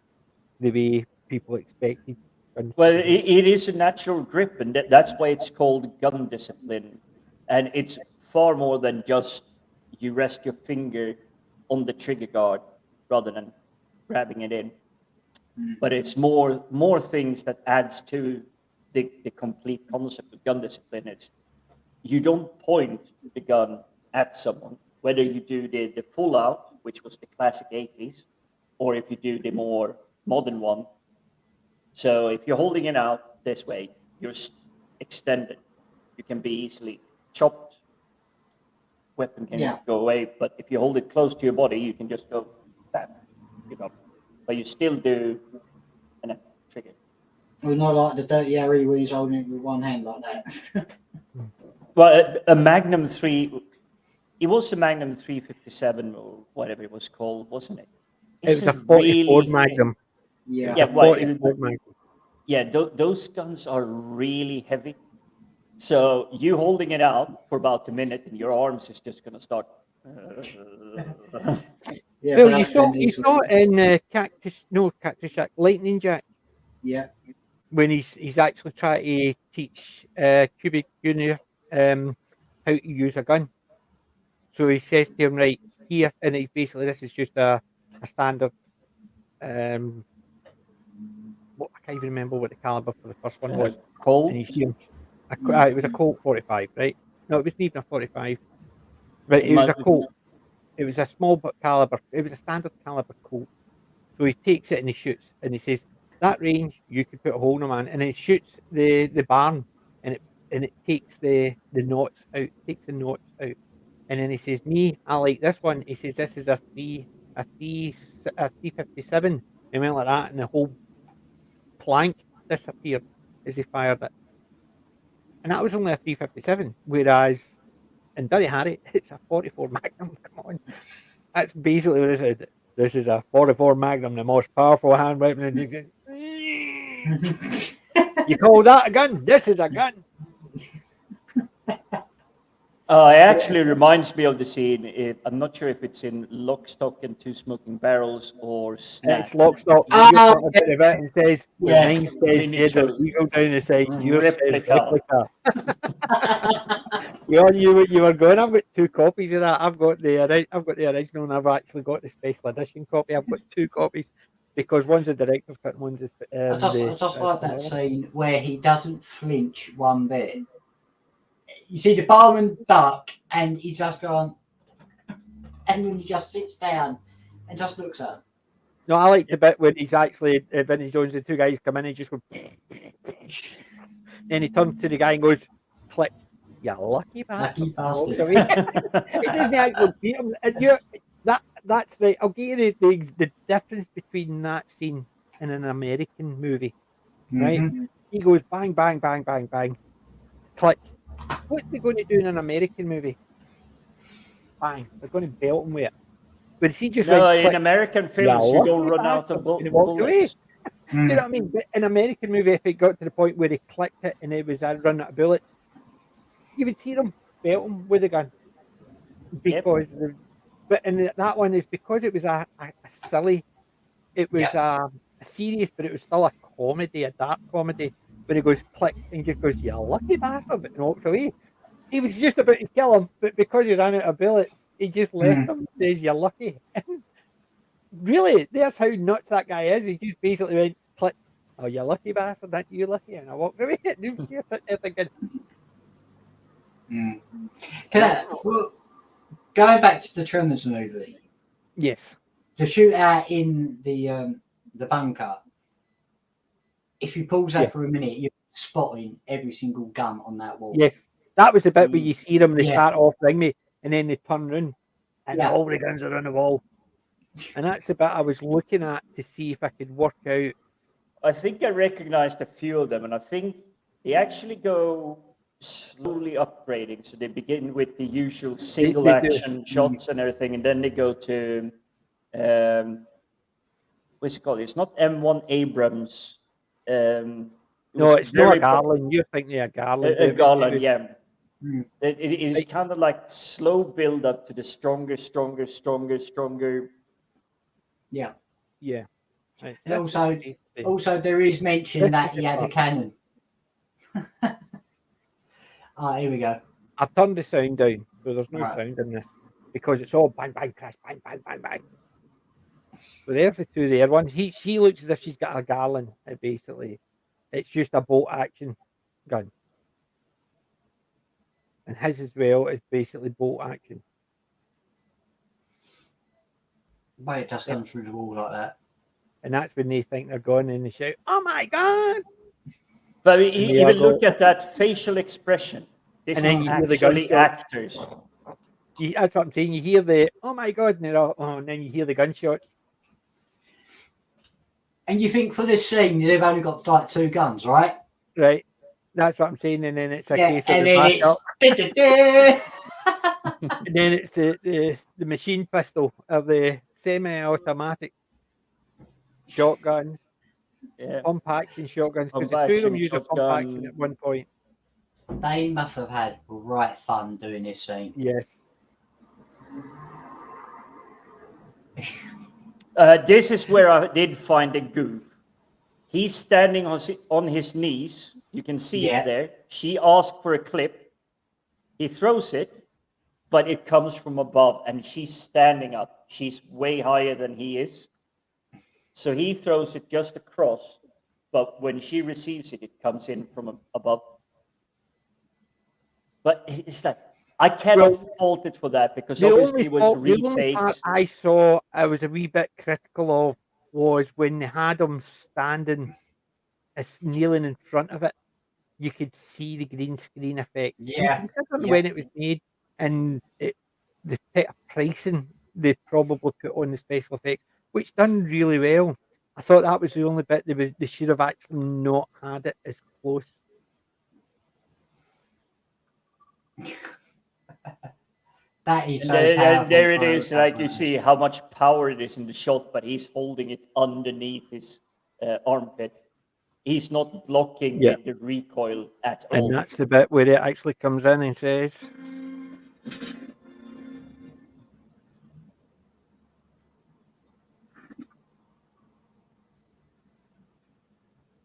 the way people expected. Well, it is a natural grip, and that's why it's called gun discipline. And it's far more than just you rest your finger on the trigger guard rather than grabbing it in. But it's more things that adds to the complete concept of gun discipline. It's you don't point the gun at someone, whether you do the full out, which was the classic 80s, or if you do the more modern one. So if you're holding it out this way, you're extended. You can be easily chopped. Weapon can go away, but if you hold it close to your body, you can just go bam, but you still do an trigger. Well, not like the Dirty Harry where he's holding it with one hand like that. Well, a Magnum 3, it was a Magnum 357 or whatever it was called, wasn't it? It was a 44 Magnum. Those guns are really heavy. So you holding it out for about a minute and your arms is just going to start. Well, you saw in Cactus Jack, Lightning Jack. Yeah. When he's actually trying to teach Cubic Junior how to use a gun. So he says to him, right here, and basically this is just a standard. I can't even remember what the caliber for the first one was. Colt. And you see him. It was a Colt 45, right? No, it wasn't even a 45. Right, it was a Colt. It was a small but caliber. It was a standard caliber Colt. So he takes it and he shoots, and he says, "That range, you could put a hole in a man." And he shoots the barn, and it takes the knots out, takes the knots out. And then he says, "Me, I like this one." He says, "This is a 357." And went like that, and the whole plank disappeared as he fired it. And that was only a 357, whereas in Dirty Harry, it's a 44 Magnum. Come on, that's basically what it is. This is a 44 Magnum, the most powerful hand weapon. You call that a gun? This is a gun. It actually reminds me of the scene. I'm not sure if it's in Lock, Stock, and Two Smoking Barrels or Snatch. It's Lock, Stock. And says, mine says Edgar, you go down the side, yours says replica. You knew what you were going. I've got 2 copies of that. I've got the original, and I've actually got the special edition copy. I've got 2 copies because one's the director's cut and one's the. I just like that scene where he doesn't flinch one bit. You see the barman duck, and he just gone, and then he just sits down and just looks at him. No, I like the bit when he's actually Vinnie Jones, the 2 guys come in and just go. Then he turns to the guy and goes, "Click, you lucky bastard." He doesn't actually beat him. And that's right. I'll give you the difference between that scene and an American movie, right? He goes bang, bang, bang, bang, bang, click. What's they going to do in an American movie? Bang, they're going to belt him with it. But he just in American films, you don't run out of bullets. Do you know what I mean? But in an American movie, if it got to the point where he clicked it and it was a run out of bullets, you would see them belt him with a gun. Because that one is because it was a silly, it was a serious, but it was still a comedy, a dark comedy. When he goes click and just goes, "You lucky bastard," and walks away. He was just about to kill him, but because he ran out of bullets, he just left him and says, "You're lucky." And really, that's how nuts that guy is. He just basically went, click, "Oh, you lucky bastard, that you lucky," and I walked away. You're thinking, Mm. Going back to the Tremors movie, Yes. the shootout in the bunker. If you pause that for a minute, you're spotting every single gun on that wall. Yes. That was the bit where you see them, they Yeah. start off ring me, and then they turn round, and Yeah. all the guns are on the wall. And that's the bit I was looking at to see if I could work out. I think I recognized a few of them, and I think they actually go slowly upgrading. So they begin with the usual single do. action shots and everything, and then they go to what's it called? It's not M1 Abrams. No, it's not a Garland. You're thinking a Garland. A Garland, yeah. Mm. It is kind of like slow build up to the stronger. Yeah. Yeah. And also there is mention that he had a cannon. Here we go. I've turned the sound down, so there's no sound in this because it's all bang, bang, crash, bang, bang, bang, bang. So there's the two there. One, she looks as if she's got a Garland. Basically, it's just a bolt action gun, and his as well is basically bolt action. Why it just comes through the wall like that? And that's when they think they're gone and they shout, "Oh my god!" But even look at that facial expression. This is actually actors. That's what I'm saying. You hear the "Oh my god!" and then you hear the gunshots. And you think for this scene they've only got like 2 guns, right? Right. That's what I'm saying. And then it's a case of and the then backup. it's And then it's the machine pistol or the semi-automatic shotguns, pump action shotguns, because the two of them use a pump action at one point. They must have had right fun doing this scene. Yes. This is where I did find a goof. He's standing on his knees. You can see it there. She asked for a clip. He throws it, but it comes from above, and she's standing up. She's way higher than he is. So he throws it just across, but when she receives it, it comes in from above. But it's like, I cannot fault it for that, because obviously it was retakes. The only part I saw I was a wee bit critical of was when they had him standing, kneeling in front of it. You could see the green screen effect. Yeah. Considering when it was made and the type of pricing they probably put on the special effects, which done really well. I thought that was the only bit they should have actually not had it as close. That is there it is, like you see how much power it is in the shot, but he's holding it underneath his armpit. He's not blocking the recoil at all. And that's the bit where it actually comes in and says,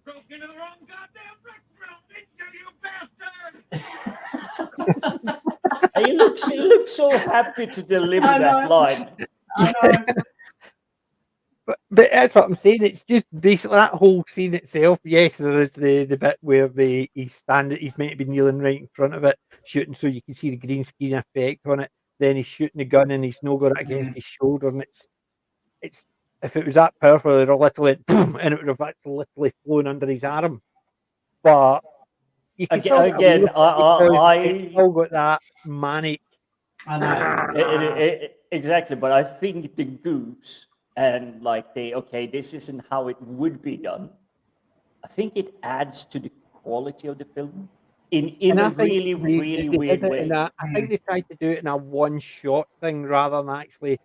broke into the wrong goddamn brick room, didn't you, bastard? He looks so happy to deliver that line. I know. But that's what I'm saying. It's just basically that whole scene itself. Yes, there is the bit where he's meant to be kneeling right in front of it, shooting, so you can see the green screen effect on it. Then he's shooting the gun and he's no got it against his shoulder, and it's if it was that powerful, it would have literally boom, and it would have actually literally flown under his arm. But you can again, I still got that manic. I know. Exactly, but I think the goofs and like this isn't how it would be done. I think it adds to the quality of the film in a really weird way. I think they tried to do it in a one-shot thing rather than actually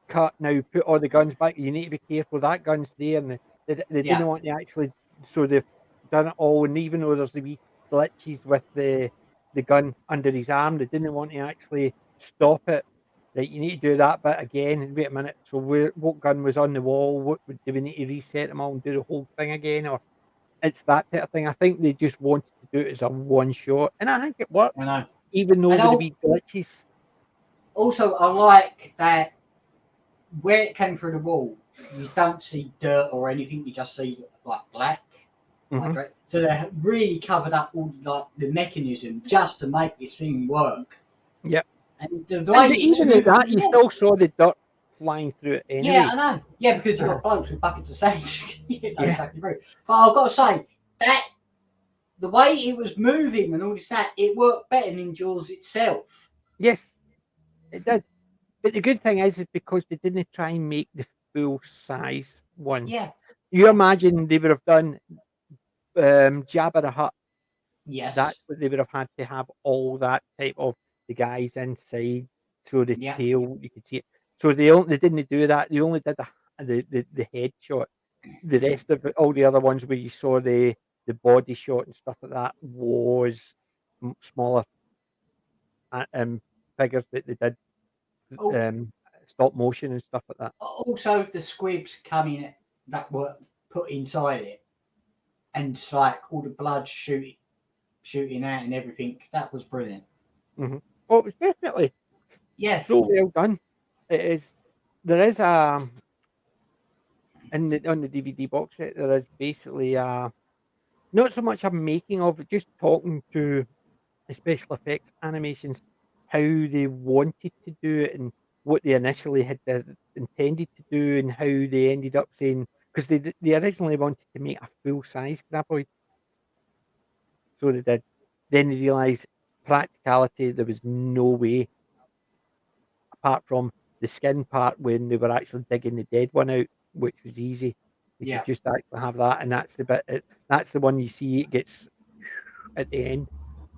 cut now, put all the guns back. You need to be careful that gun's there, and they didn't want to actually. So they've done it all, and even though there's the wee glitches with the gun under his arm, they didn't want to actually stop it. Like, you need to do that bit again and wait a minute. So what gun was on the wall? Do we need to reset them all and do the whole thing again? Or it's that type of thing. I think they just wanted to do it as a one shot, and I think it worked. I know. Even though there be glitches. Also, I like that where it came through the wall, you don't see dirt or anything. You just see like black. Like, so they really covered up all like the mechanism just to make this thing work. Yep. And the way even at that, you still saw the dirt flying through it anyway. Yeah, I know. Yeah, because you've got blokes with buckets of sand. Exactly through. But I've got to say that the way it was moving and all this that, it worked better than Jaws itself. Yes, it did. But the good thing is because they didn't try and make the full size one. Yeah. You imagine they would have done Jabba the Hutt. Yes. That's what they would have had to have all that type of the guys inside through the tail. You could see it. So they didn't do that. They only did the head shot. The rest of it, all the other ones where you saw the body shot and stuff like that was smaller figures that they did stop motion and stuff like that. Also, the squibs coming that were put inside it, and like all the blood shooting out and everything. That was brilliant. Mm-hmm. Oh, it was definitely so well done. It is. There is on the DVD box set. There is basically not so much a making of it, just talking to the special effects animations, how they wanted to do it and what they initially had intended to do, and how they ended up saying, because they originally wanted to make a full size graboid, so they did. Then they realised practicality, there was no way, apart from the skin part when they were actually digging the dead one out, which was easy. You could just actually have that, and that's the bit. That's the one you see it gets at the end.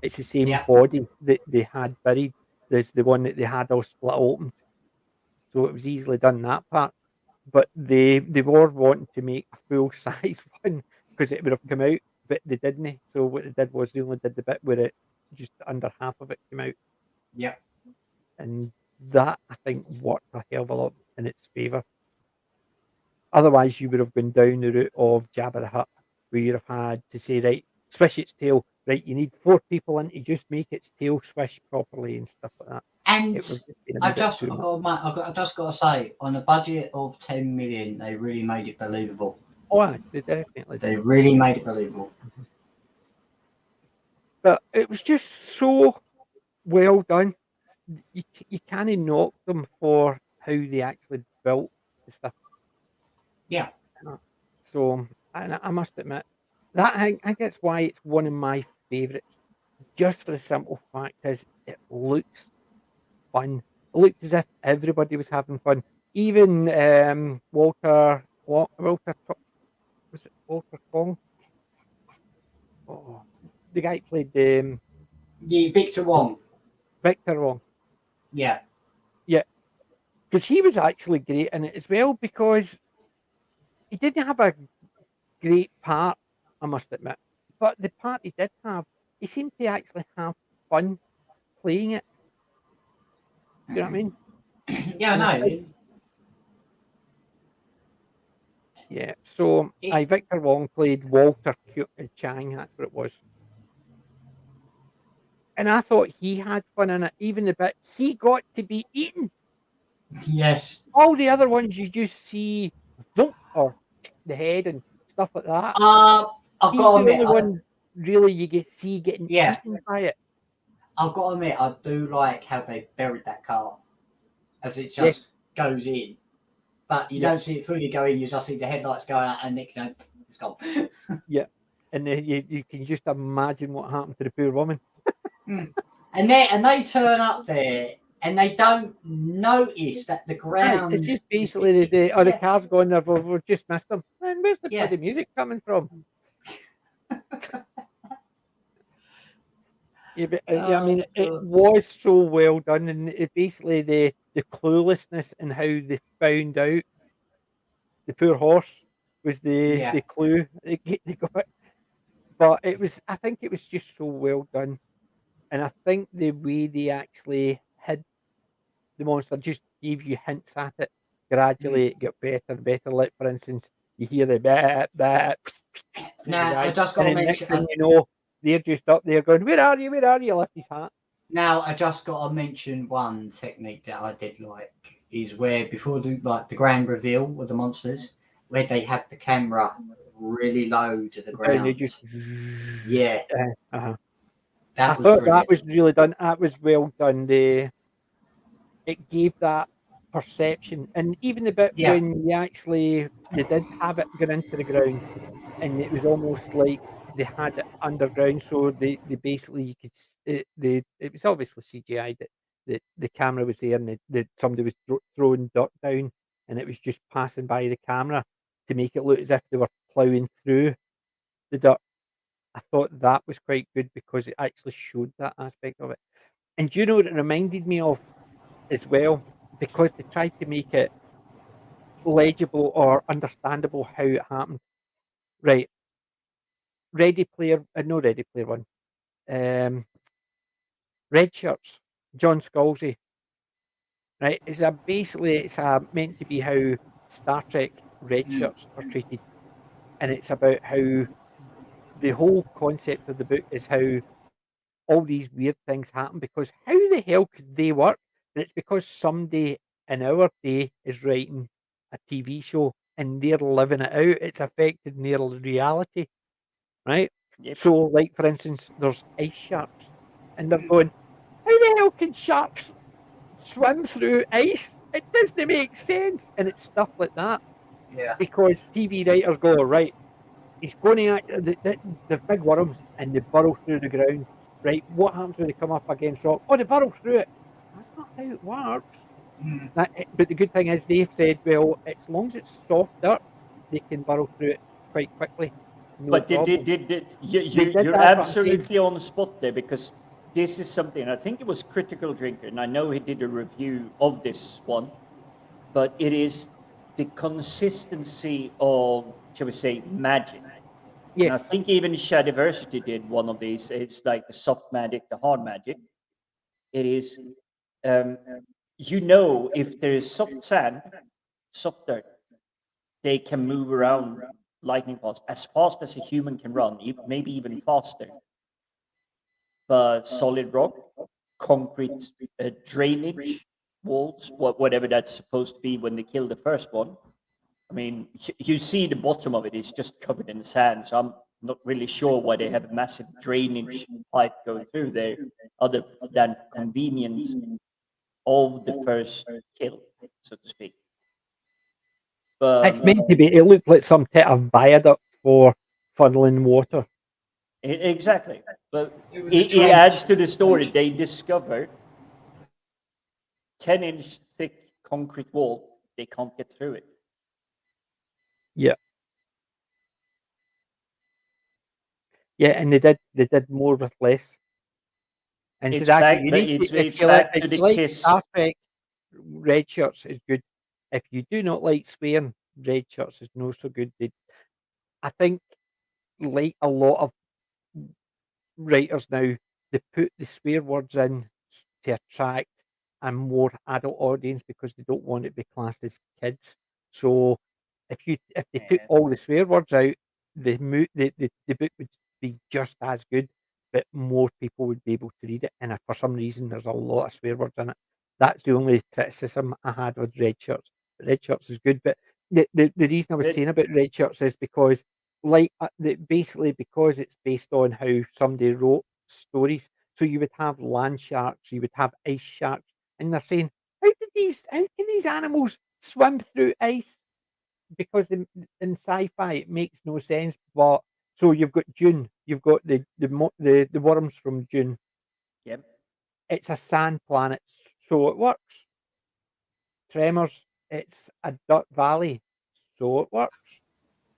It's the same body that they had buried. There's the one that they had all split open, so it was easily done that part. But they were wanting to make a full size one because it would have come out, but they didn't. So what they did was they only did the bit where it just under half of it came out. Yeah, and that I think worked a hell of a lot in its favour. Otherwise, you would have gone down the route of Jabba the Hutt, where you'd have had to say, right, swish its tail. Right, you need 4 people in to just make its tail swish properly and stuff like that. And I just got to say, on a budget of 10 million, they really made it believable. Oh, they definitely did. They really made it believable. But it was just so well done. You can't knock them for how they actually built the stuff. Yeah. So I must admit that I think that's why it's one of my favourites. Just for the simple fact is it looks fun. It looked as if everybody was having fun. Even Walter was it Walter Wong? Oh, the guy who played Victor Wong. Victor Wong. Yeah. Yeah. Because he was actually great in it as well, because he didn't have a great part, I must admit. But the part he did have, he seemed to actually have fun playing it. You know what I mean? Yeah, I know. Yeah, so Victor Wong played Walter Chang, that's what it was. And I thought he had fun in it, even the bit he got to be eaten. Yes. All the other ones you just see thump or the head and stuff like that. I've He's got to the admit, only one really you get see getting eaten by it. I've got to admit, I do like how they buried that car, as it just goes in, but you don't see it fully go in. You just see the headlights going out, and next thing it's gone. Yeah, and you can just imagine what happened to the poor woman. And they turn up there, and they don't notice that the ground. It's just basically the car's going there. We've just missed them. Man, where's the bloody music coming from? I mean, it was so well done, and it basically the cluelessness and how they found out the poor horse was the clue they got. But I think it was just so well done, and I think the way they actually hid the monster just gave you hints at it. Gradually, it got better and better. Like, for instance, you hear the bat. Now, I just got to mention. Next thing you know, they're just up there going, "Where are you? Where are you?" Left his hat. Now, I just got to mention one technique that I did like is where before the grand reveal of the monsters, where they had the camera really low to the And ground. they just, Yeah, I that was thought brilliant. that was really done. That was well done. It gave that perception, and even the bit Yeah. when they did have it going into the ground, and it was almost like they had it underground, so they basically you could it was obviously CGI that the camera was there and somebody was throwing dirt down, and it was just passing by the camera to make it look as if they were ploughing through the dirt. I thought that was quite good because it actually showed that aspect of it. And do you know what it reminded me of as well? Because they tried to make it legible or understandable how it happened. Right. No Ready Player One. Red Shirts, John Scalzi. Right. It's meant to be how Star Trek Red Shirts are treated. And it's about how the whole concept of the book is how all these weird things happen, because how the hell could they work? And it's because somebody in our day is writing a TV show and they're living it out. It's affected their reality, right? Yep. So, like for instance, there's ice sharks, and they're going, "How the hell can sharks swim through ice? It doesn't make sense." And it's stuff like that Yeah. because TV writers go, "Right, he's going to there's big worms and they burrow through the ground. Right, what happens when they come up against rock? Oh, they burrow through it. That's not how it works." Mm. But the good thing is they've said, well, as long as it's soft dirt, they can burrow through it quite quickly. No But problem. you're absolutely on the spot there, because this is something, I think it was Critical Drinker, and I know he did a review of this one, but it is the consistency of, shall we say, magic. And I Yes. think even Shadiversity did one of these. It's like the soft magic, the hard magic. It is, if there is soft sand, soft dirt, they can move around lightning fast as a human can run, maybe even faster. But solid rock, concrete drainage walls, whatever that's supposed to be when they kill the first one. I mean, you see the bottom of it is just covered in sand, so I'm not really sure why they have a massive drainage pipe going through there, other than convenience of the first kill, so to speak. But It's meant to be, it looked like some type of viaduct for funneling water. Exactly. But It it adds to the story. They discovered 10-inch thick concrete wall. They can't get through it. Yeah. Yeah, and they did more with less. And It's so back, you but need it's to, if back to if the you like kiss. Star Trek, Red Shirts is good. If you do not like swearing, Red Shirts is not so good. I think, like a lot of writers now, they put the swear words in to attract a more adult audience because they don't want it to be classed as kids. So if they took all the swear words out, the book would be just as good, but more people would be able to read it. And if for some reason there's a lot of swear words in it, that's the only criticism I had with Red Shirts. Red Shirts is good, but the reason I was saying about Red Shirts is because basically because it's based on how somebody wrote stories. So you would have land sharks, you would have ice sharks, and they're saying, how can these animals swim through ice? Because in sci-fi it makes no sense. But so you've got Dune, you've got the worms from Dune. Yep. It's a sand planet, so it works. Tremors, it's a dirt valley, so it works.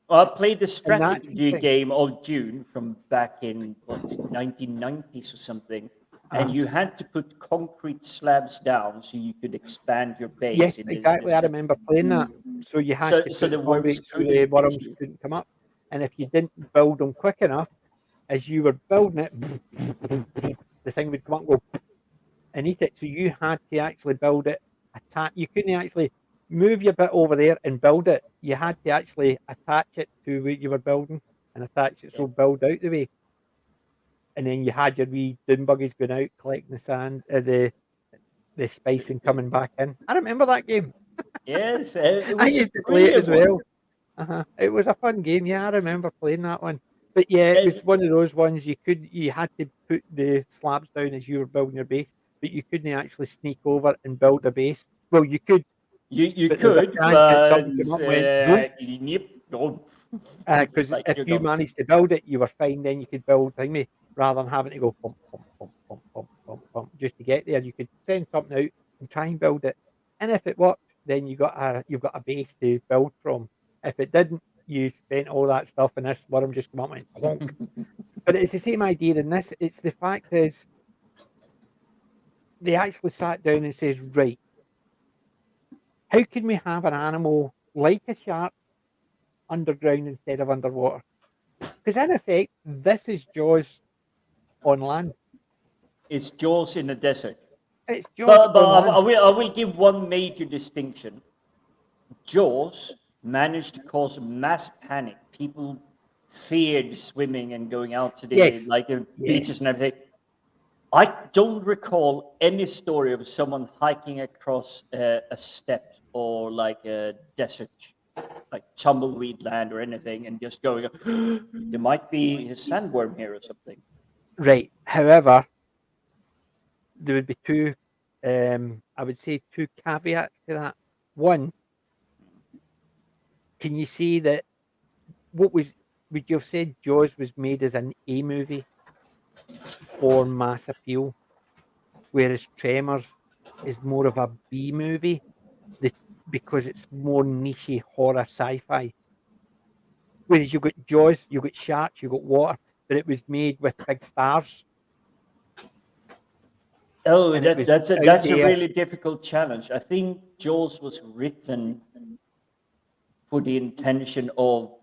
Well, I played the And that's strategy the thing. game of Dune from back in 1990s or something, and you had to put concrete slabs down so you could expand your base. Yes, in exactly. I remember playing that. So you had to So put the worms concrete so the worms couldn't come up. And if you didn't build them quick enough, as you were building it, the thing would come up and go and eat it. So you had to actually build it. You couldn't actually move your bit over there and build it. You had to actually attach it to what you were building and attach it so build out the way. And then you had your wee dune buggies going out, collecting the sand, the spice and coming back in. I remember that game. Yes, I which is used to play it as brilliant one. well. It was a fun game. Yeah, I remember playing that one. But yeah, it was one of those ones you had to put the slabs down as you were building your base, but you couldn't actually sneak over and build a base. Well, you could, You but there was a could, chance that but something came up and went, don't. yep, don't. Because Like if you're you gone. managed to build it, you were fine. Then you could build thingy rather than having to go pump, pump, pump, pump, pump, pump, pump just to get there. You could send something out and try and build it, and if it worked, then you've got a base to build from. If it didn't, you spent all that stuff, and this worm just come up and went plonk. But it's the same idea in this. It's the fact is they actually sat down and says, right, how can we have an animal like a shark underground instead of underwater? Because in effect, this is Jaws on land. It's Jaws in the desert. It's Jaws But on land. I will give one major distinction. Jaws managed to cause mass panic. People feared swimming and going out to the Yes. beaches and everything. I don't recall any story of someone hiking across a steppe or like a desert, like tumbleweed land or anything, and just going, there might be a sandworm here or something. Right. However, there would be two, I would say two caveats to that. One, can you see that would you have said Jaws was made as an A movie for mass appeal, whereas Tremors is more of a B movie because it's more niche horror sci-fi. Whereas you've got Jaws, you've got sharks, you've got water, but it was made with big stars. Oh, And that's out a there. really difficult challenge. I think Jaws was written for the intention of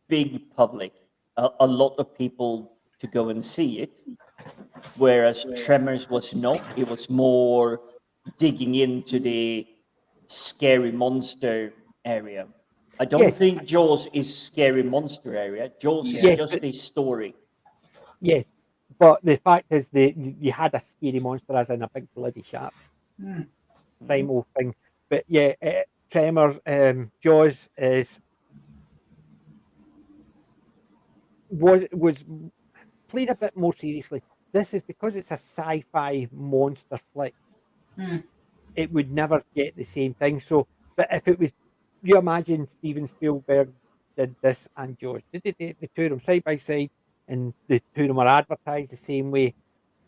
big public, a lot of people to go and see it, whereas Tremors was not. It was more digging into the scary monster area. I don't Yes. think Jaws is scary monster area. Jaws is Yes, just a story. Yes, but the fact is you had a scary monster as in a big bloody shark. Same old thing. But yeah, Tremors, Jaws was played a bit more seriously. This is because it's a sci-fi monster flick. It would never get the same thing. So, but if it was, you imagine Steven Spielberg did this and Jaws, did the two of them side by side, and the two of them are advertised the same way.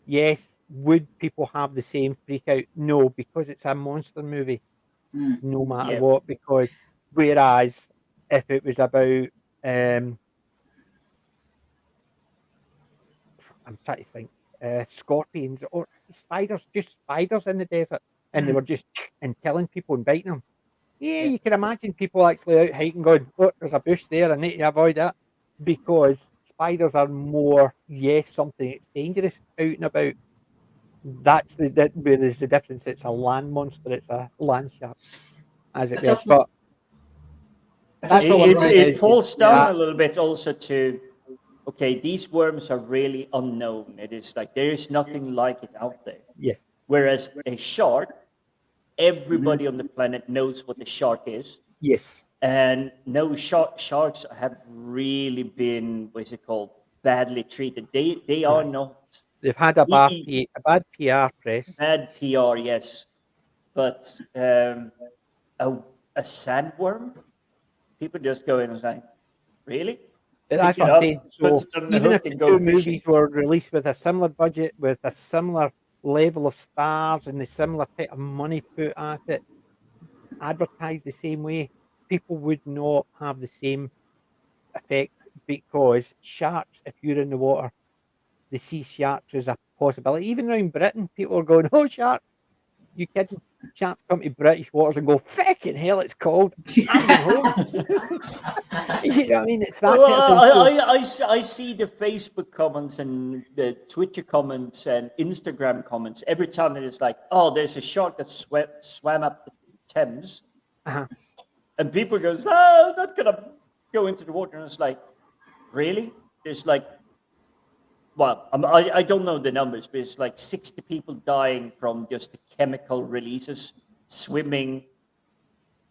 Yes, would people have the same freak out? No, because it's a monster movie, no matter Yeah. what. Because whereas if it was about, I'm trying to think, scorpions or spiders, just spiders in the desert, and they were just and killing people and biting them. Yeah, you can imagine people actually out hiking going, oh, there's a bush there, I need to avoid that. Because spiders are more, yes, something that's dangerous out and about. That's where there's the difference. It's a land monster, it's a land shark, as it were. But that's all I'm saying It is falls down that, a little bit also to, okay, these worms are really unknown. It is like there is nothing like it out there. yes, Whereas a shark, everybody on the planet knows what the shark is. yes, And no, sharks have really been, what's it called, badly treated. They are not they've had a bad PR press. bad PR, yes. But a sandworm, people just go in and say, really? But that's Pick it what I'm up, saying. put So it on the even if hook the and go two fishing. movies were released with a similar budget, with a similar level of stars and the similar type of money put at it, advertised the same way, people would not have the same effect because sharks, if you're in the water, they see sharks as a possibility. Even around Britain, people are going, "Oh, shark! You kidding? Sharks come to British waters and go, fucking hell, it's cold. I'm going home." You know what I mean? It's that type of thing. So, I see the Facebook comments and the Twitter comments and Instagram comments every time it is like, oh, there's a shark that swam up the Thames. And people goes, oh, I'm not going to go into the water. And it's like, really? There's like, well, I don't know the numbers, but it's like 60 people dying from just the chemical releases, swimming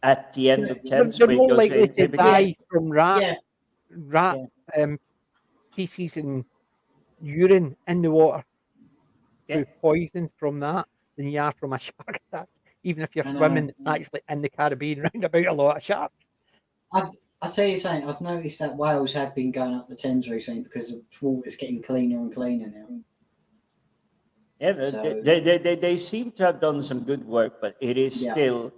at the end of They're, Thames they're where it more goes likely to into die from Yeah, rat feces and urine in the water through poison from that than you are from a shark attack. Even if you're I know. swimming actually in the Caribbean round about a lot of sharks. I'll tell you something. I've noticed that whales have been going up the Thames recently because the water's getting cleaner and cleaner now. Yeah, So- they seem to have done some good work, but it is still,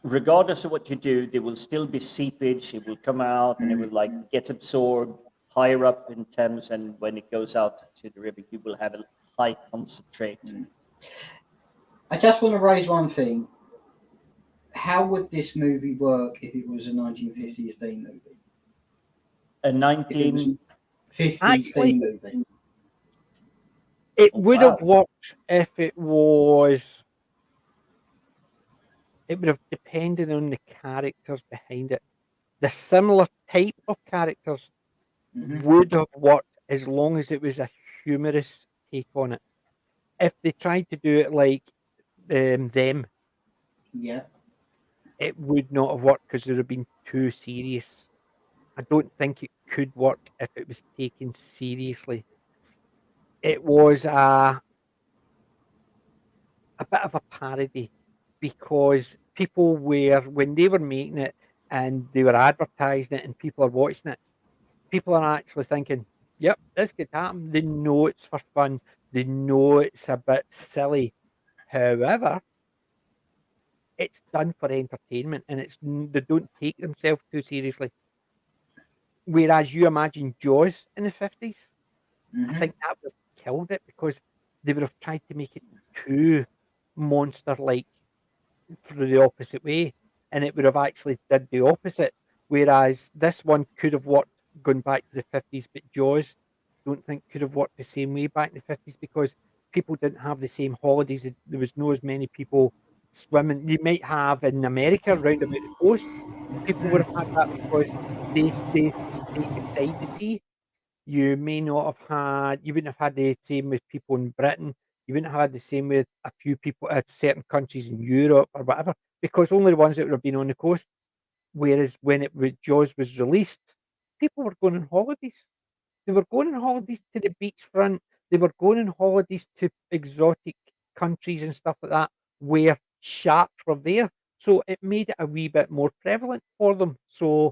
regardless of what you do, there will still be seepage. It will come out and it will like get absorbed higher up in Thames, and when it goes out to the river, you will have a high concentrate. I just want to raise one thing. How would this movie work if it was a 1950s B movie? A If it 19 was 50s Actually- B movie. It Oh, would wow. have worked if it was. It would have depended on the characters behind it. The similar type of characters would have worked as long as it was a humorous take on it. If they tried to do it like them, Yeah. it would not have worked because it would have been too serious. I don't think it could work if it was taken seriously. It was a bit of a parody because people were, when they were making it and they were advertising it and people are watching it, people are actually thinking, yep, this could happen. They know it's for fun. They know it's a bit silly. However, it's done for entertainment and they don't take themselves too seriously. Whereas you imagine Jaws in the 50s, I think that would have killed it because they would have tried to make it too monster-like through the opposite way, and it would have actually did the opposite. Whereas this one could have worked going back to the 50s, but Jaws don't think could have worked the same way back in the 50s because people didn't have the same holidays. There was no as many people swimming. You might have in America round about the coast. People would have had that because they stay beside the sea. You may not have had. You wouldn't have had the same with people in Britain. You wouldn't have had the same with a few people at certain countries in Europe or whatever, because only the ones that would have been on the coast. Whereas when Jaws was released, people were going on holidays. They were going on holidays to the beachfront. They were going on holidays to exotic countries and stuff like that, where sharks were there. So it made it a wee bit more prevalent for them. So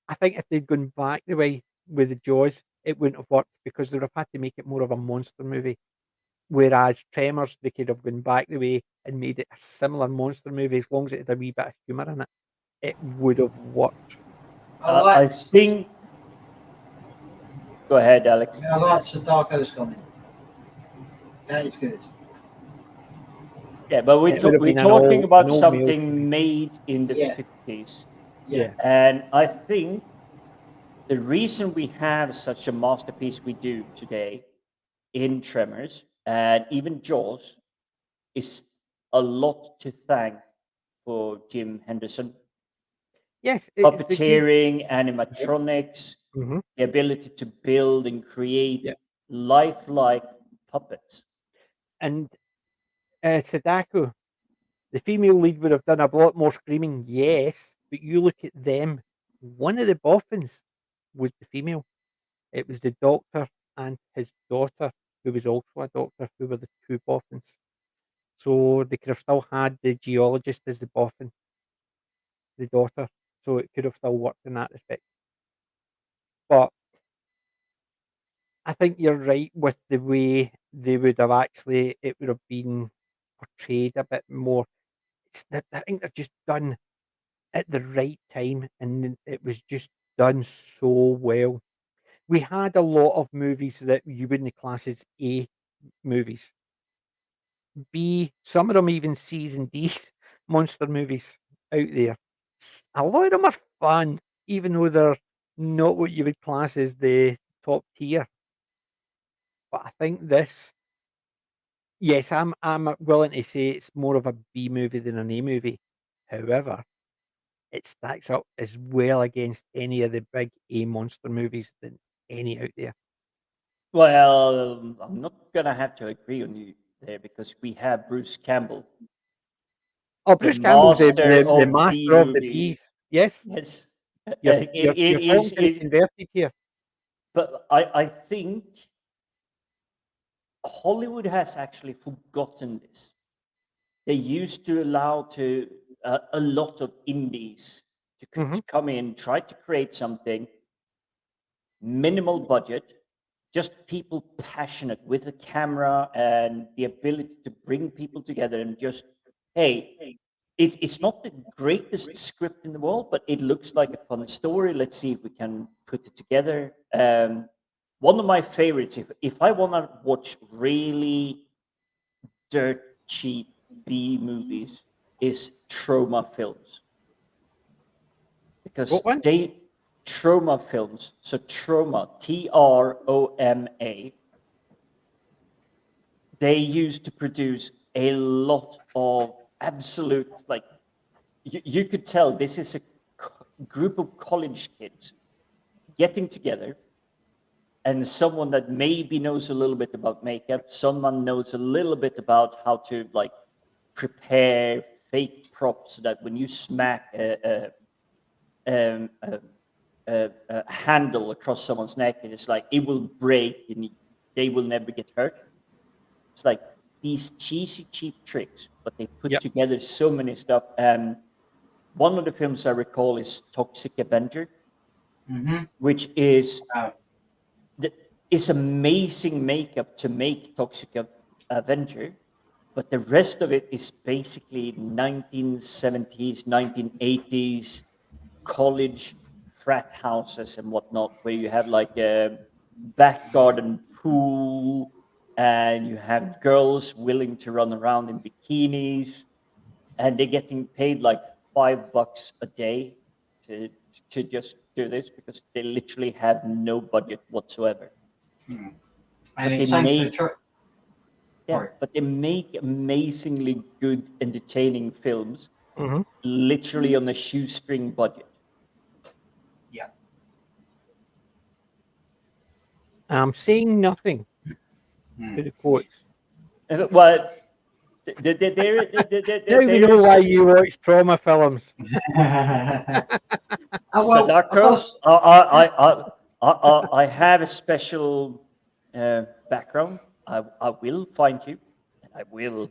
I think if they'd gone back the way with the Jaws, it wouldn't have worked because they would have had to make it more of a monster movie. Whereas Tremors, they could have gone back the way and made it a similar monster movie as long as it had a wee bit of humour in it. It would have worked. I think. Go ahead, Alex. I like Sadako's comment. That is good. Yeah, but we're talking about something made in the 50s. Yeah. And I think the reason we have such a masterpiece we do today in Tremors and even Jaws is a lot to thank for Jim Henderson. Yes. Puppeteering, animatronics, the ability to build and create lifelike puppets. And Sadako, the female lead would have done a lot more screaming, yes, but you look at them, one of the boffins was the female. It was the doctor and his daughter, who was also a doctor, who were the two boffins. So they could have still had the geologist as the boffin, the daughter. So it could have still worked in that respect. But I think you're right with the way they would have actually, it would have been portrayed a bit more. I think they're just done at the right time, and it was just done so well. We had a lot of movies that you wouldn't class as A movies. B, some of them even C's and D's monster movies out there. A lot of them are fun, even though they're not what you would class as the top tier. But I think this, yes, I'm willing to say it's more of a B movie than an A movie. However, it stacks up as well against any of the big A monster movies than any out there. Well, I'm not gonna have to agree on you there because we have Bruce Campbell. Oh, Bruce Campbell's the of master of the B-movies. P's. Yes, Yes, your films is inverted here. but I think Hollywood has actually forgotten this. They used to allow a lot of indies to come in, try to create something, minimal budget, just people passionate with a camera and the ability to bring people together and just, hey, it's not the greatest script in the world, but it looks like a fun story. Let's see if we can put it together. One of my favorites, if I want to watch really dirt cheap B movies, is trauma films. Because trauma films, so trauma, Troma, they used to produce a lot of absolute, like, you could tell this is a group of college kids getting together, and someone that maybe knows a little bit about makeup, someone knows a little bit about how to like prepare fake props so that when you smack a handle across someone's neck, it's like it will break and they will never get hurt. It's like these cheesy, cheap tricks, but they put together so many stuff. One of the films I recall is Toxic Avenger, which is it's amazing makeup to make Toxic Avenger, but the rest of it is basically 1970s, 1980s college frat houses and whatnot, where you have like a back garden pool and you have girls willing to run around in bikinis, and they're getting paid like $5 a day to just do this because they literally have no budget whatsoever. And it's but they make amazingly good, entertaining films, literally on a shoestring budget. Yeah. I'm saying nothing to the quotes. Well, now we know why you watch trauma films. Sadako, I have a special background. I will find you, and I will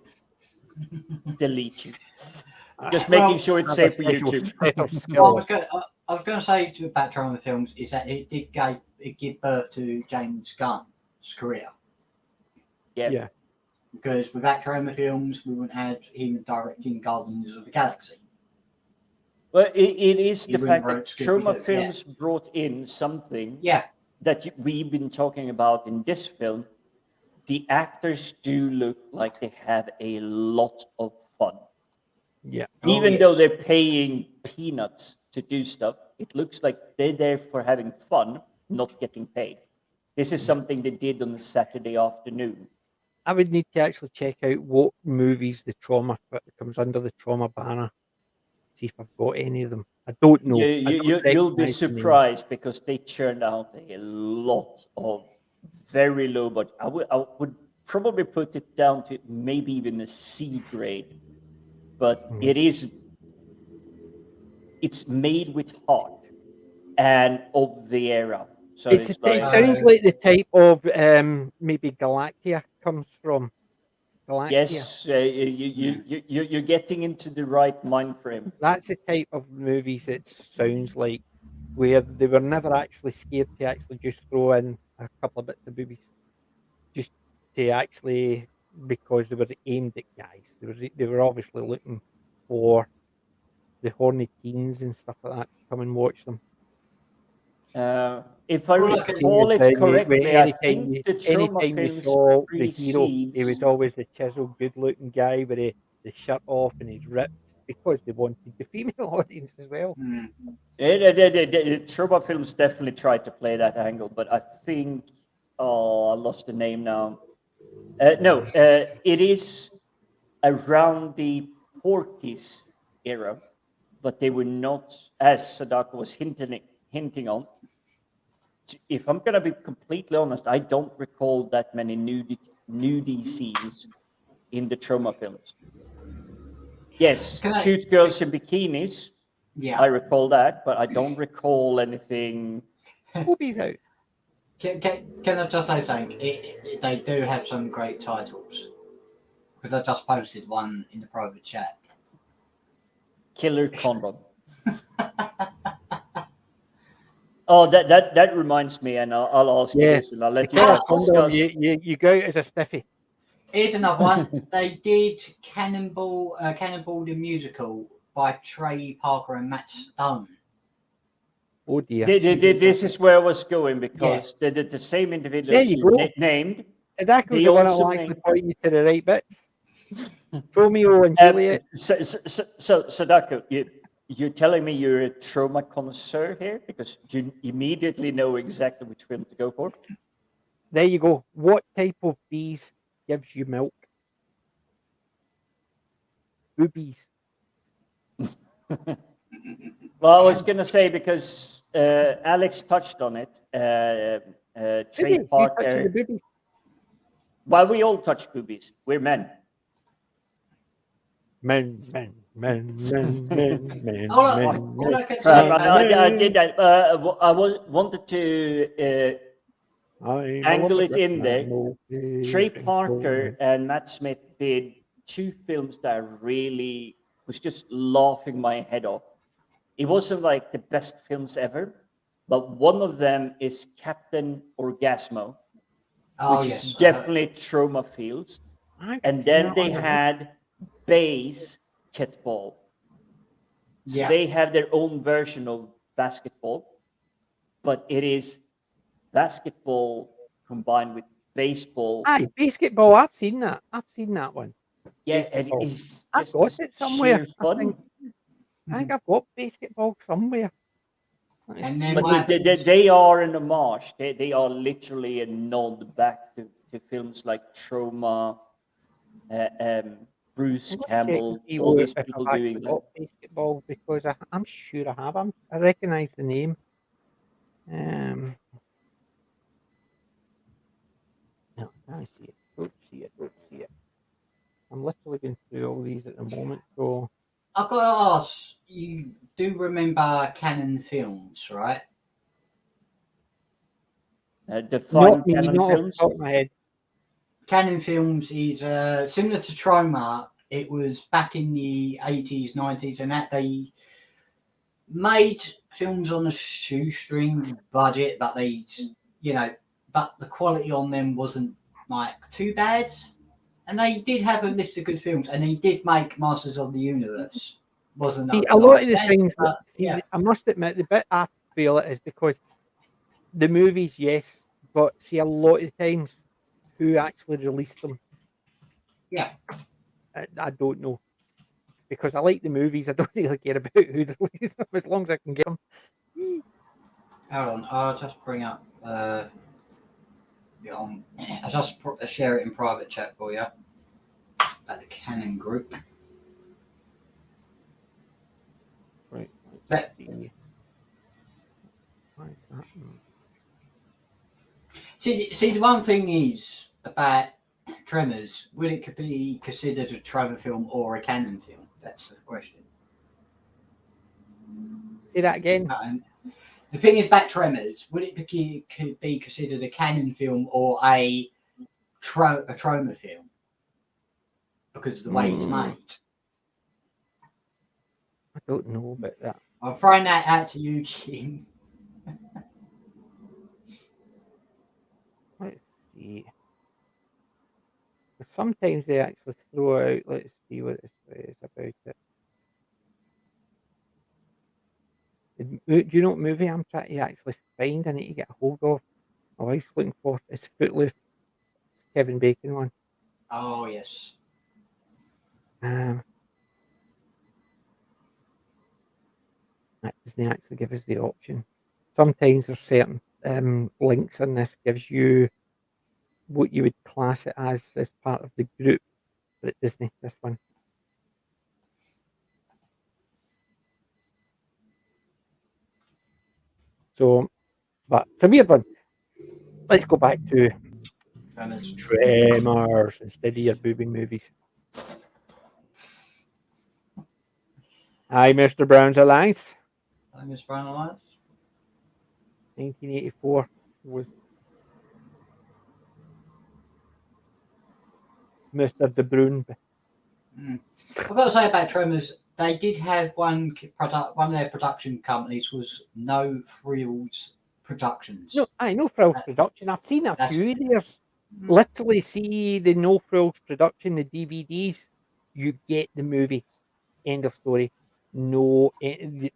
delete you. Just making sure it's safe for YouTube. I was going to say to about trauma films is that it gave birth to James Gunn's career. Yeah. Because without trauma films, we wouldn't have him directing Guardians of the Galaxy. Well, it is the fact that trauma films brought in something that we've been talking about in this film. The actors do look like they have a lot of fun. Yeah. Even though they're paying peanuts to do stuff, it looks like they're there for having fun, not getting paid. This is something they did on a Saturday afternoon. I would need to actually check out what movies the trauma comes under the trauma banner. See if I've got any of them. I don't know. You'll be surprised because they churned out a lot of very low budget. I would probably put it down to maybe even a C grade, but it's made with heart and of the era. So it sounds like the type of maybe Galactica comes from. Galactica. Yes, you're getting into the right mind frame. That's the type of movies it sounds like, where they were never actually scared to actually just throw in a couple of bits of movies, just to actually, because they were aimed at guys. They were obviously looking for the horny teens and stuff like that to come and watch them. If I recall it correctly, I think the trauma anytime you films saw the hero, he was always the chiseled, good-looking guy with the shirt off and his ripped, because they wanted the female audience as well. The trauma films definitely tried to play that angle, but I think, I lost the name now. It is around the Porky's era, but they were not, as Sadako was hinting on. If I'm going to be completely honest, I don't recall that many nudie scenes in the trauma films. Yes, cute girls in bikinis. Yeah. I recall that, but I don't recall anything. Boobies out. Can I just say something? They do have some great titles. Because I just posted one in the private chat. Killer Conrad. Oh, that reminds me, and I'll ask you this, and I'll let you guys discuss. You go out as a stiffy. Here's another one. They did Cannonball the Musical by Trey Parker and Matt Stone. Oh dear. This is where I was going, because the same individuals named. That was the one that will actually point you to the right bits. Romeo and Juliet. So Sadako, you're telling me you're a trauma connoisseur here, because you immediately know exactly which film to go for? There you go. What type of bees gives you milk? Boobies. Well, I was going to say, because Alex touched on it, Trey Parker. Well, we all touch boobies. We're men. Men. I did that. I wanted to angle it in there. Trey Parker and Matt Smith did 2 films that really was just laughing my head off. It wasn't like the best films ever, but one of them is Captain Orgasmo, which is definitely trauma fields. And then they had basketball. So they have their own version of basketball, but it is basketball combined with baseball. Aye, basketball. I've seen that one. Yeah, basketball. It is. I've got it somewhere. Fun. I think I've got basketball somewhere. And then but they are an homage. They are literally a nod back to films like Trauma, Bruce Campbell, all these people doing that. Basketball, because I'm sure I have. I recognise the name. No, I see it. Don't see it. I'm literally going through all these at the moment. So I've got to ask, you do remember Canon Films, right? Define Canon Films. Off my head. Canon Films is similar to Trauma. It was back in the 80s, 90s, and that they made films on a shoestring budget, but but the quality on them wasn't like too bad. And they did have a list of good films, and they did make Masters of the Universe. Wasn't that a lot of the things? I must admit, the bit I feel it is because the movies, yes, but see, a lot of times, who actually released them? Yeah, I don't know, because I like the movies. I don't really care about who released them as long as I can get them. Hold on, I'll just bring up. I'll just share it in private chat for you. At the Canon group. Right. See, the one thing is about Tremors, would it be considered a Tremor film or a Canon film? That's the question. Say that again. The thing is about Tremors, would it be considered a Canon film or a Troma film? Because of the way it's made. I don't know about that. I'll throw that out to you, Jim. Let's see. Sometimes they actually throw out. Let's see what it says about it. Do you know what movie I'm trying to actually find? I need to get a hold of. My wife's looking for. It's Footloose. It's Kevin Bacon one. Oh yes. That doesn't actually give us the option. Sometimes there's certain links in this gives you what you would class it as part of the group, but it doesn't. This one. So, but it's a weird one. Let's go back to Tremors instead of your booby movies. Aye, Mr. Brown's Alliance. I'm Miss Brown Alliance. 1984 was Mr. De Bruyne. I've got to say about Tremors, they did have one of their production companies was No Frills Productions. No, I know Frills Production. I've seen a That's- few of theirs. Literally see the No Frills Production, the DVDs. You get the movie. End of story. No,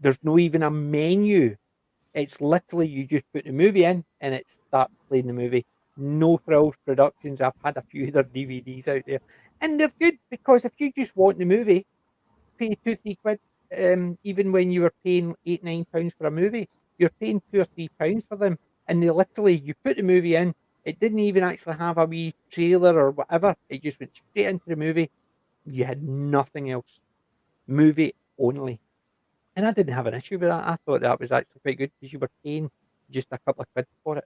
there's no even a menu. It's literally you just put the movie in and it starts playing the movie. No Frills Productions. I've had a few of their DVDs out there, and they're good because if you just want the movie, pay £2-3. Even when you were paying £8-9 for a movie, you're paying £2 or £3 for them, and they literally you put the movie in. It didn't even actually have a wee trailer or whatever. It just went straight into the movie. You had nothing else. Movie only. And I didn't have an issue with that. I thought that was actually quite good because you were paying just a couple of quid for it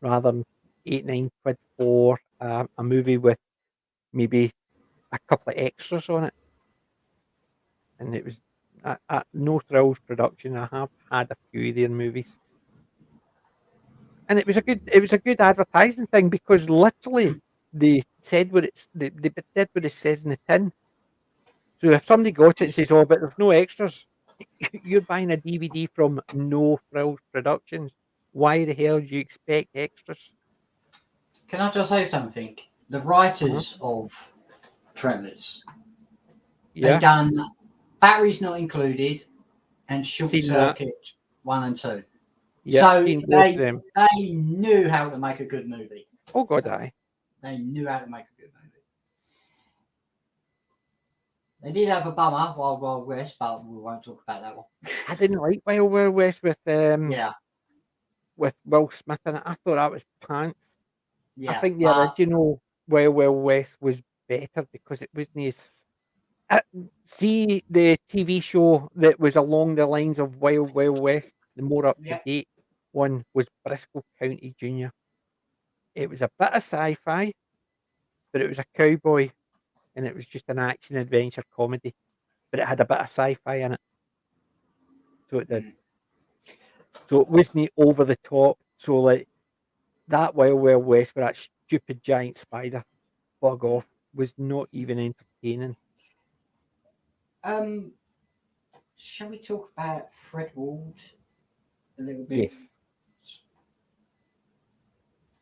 rather than £8-9 for a movie with maybe a couple of extras on it. And it was No Thrills Production. I have had a few of their movies, and it was a good advertising thing because literally they said what they did what it says in the tin. So if somebody got it and says, "Oh, but there's no extras," you're buying a DVD from No Frills Productions. Why the hell do you expect extras? Can I just say something? The writers of Tremors, Yeah, they done Batteries Not Included and Short Seen that. Circuit 1 and 2. yeah, So seen both of them. they knew how to make a good movie. Oh God, aye. They knew how to make a good movie. They did have a bummer, Wild Wild West, but we won't talk about that one. I didn't like Wild Wild West with Yeah, with Will Smith in it. I thought that was pants. yeah. I think the original Wild Wild West was better because it wasn't as. See the TV show that was along the lines of Wild Wild West. The more up to date one was Briscoe County Junior. It was a bit of sci-fi, but it was a cowboy, and it was just an action adventure comedy. But it had a bit of sci-fi in it, so it did. So it wasn't over the top. So like that Wild Wild West with that stupid giant spider, bug off, was not even entertaining. Shall we talk about Fred Ward a little bit? Yes.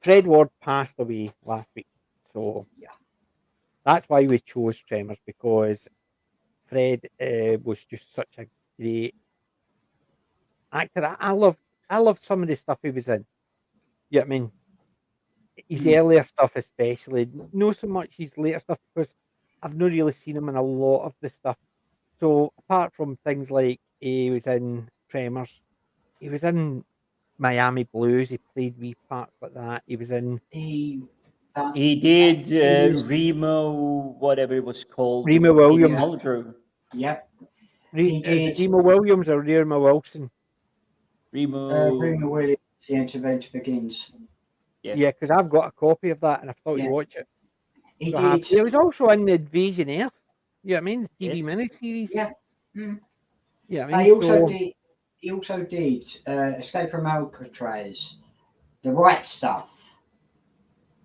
Fred Ward passed away last week, so Yeah. that's why we chose Tremors, because Fred was just such a great actor. I love some of the stuff he was in. You know what I mean? His earlier stuff especially, not so much his later stuff, because I've not really seen him in a lot of the stuff. So apart from things like he was in Tremors, he was in Miami Blues, he played wee parts like that. He was in He did Remo, whatever it was called. Remo Williams. Mulgrew. Yep. Is it Remo Williams or Remo Wilson? Remo Williams, The Intervention Begins. Yeah, because I've got a copy of that and I thought you'd watch it. He So did. He was also in the Invasion Earth. You know what I mean? The TV miniseries. Yeah. Yeah, I mean, He also did Escape from Alcatraz, The Right Stuff.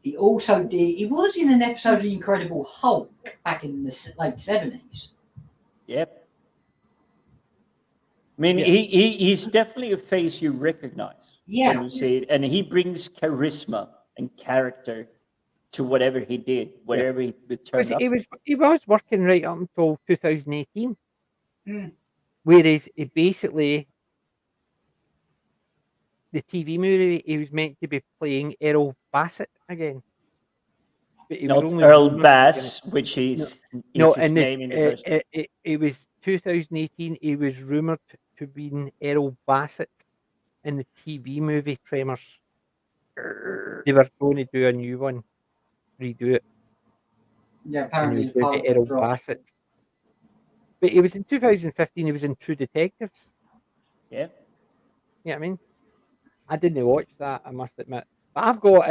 He also did. He was in an episode of The Incredible Hulk back in the late 70s. Yep. I mean, he's definitely a face you recognize. Yeah. When you see it, and he brings charisma and character to whatever he did, whatever he turned up. He was working right up until 2018. Whereas he basically, the TV movie, he was meant to be playing Earl Bassett again. But he Not was only Earl Bass, which is his name in the first. It was 2018. He was rumored to be Earl Bassett in the TV movie Tremors. They were going to do a new one, redo it. Yeah, apparently Earl Bassett. But he was in 2015. He was in True Detectives. Yeah. Yeah, I mean, I didn't watch that, I must admit. But I've got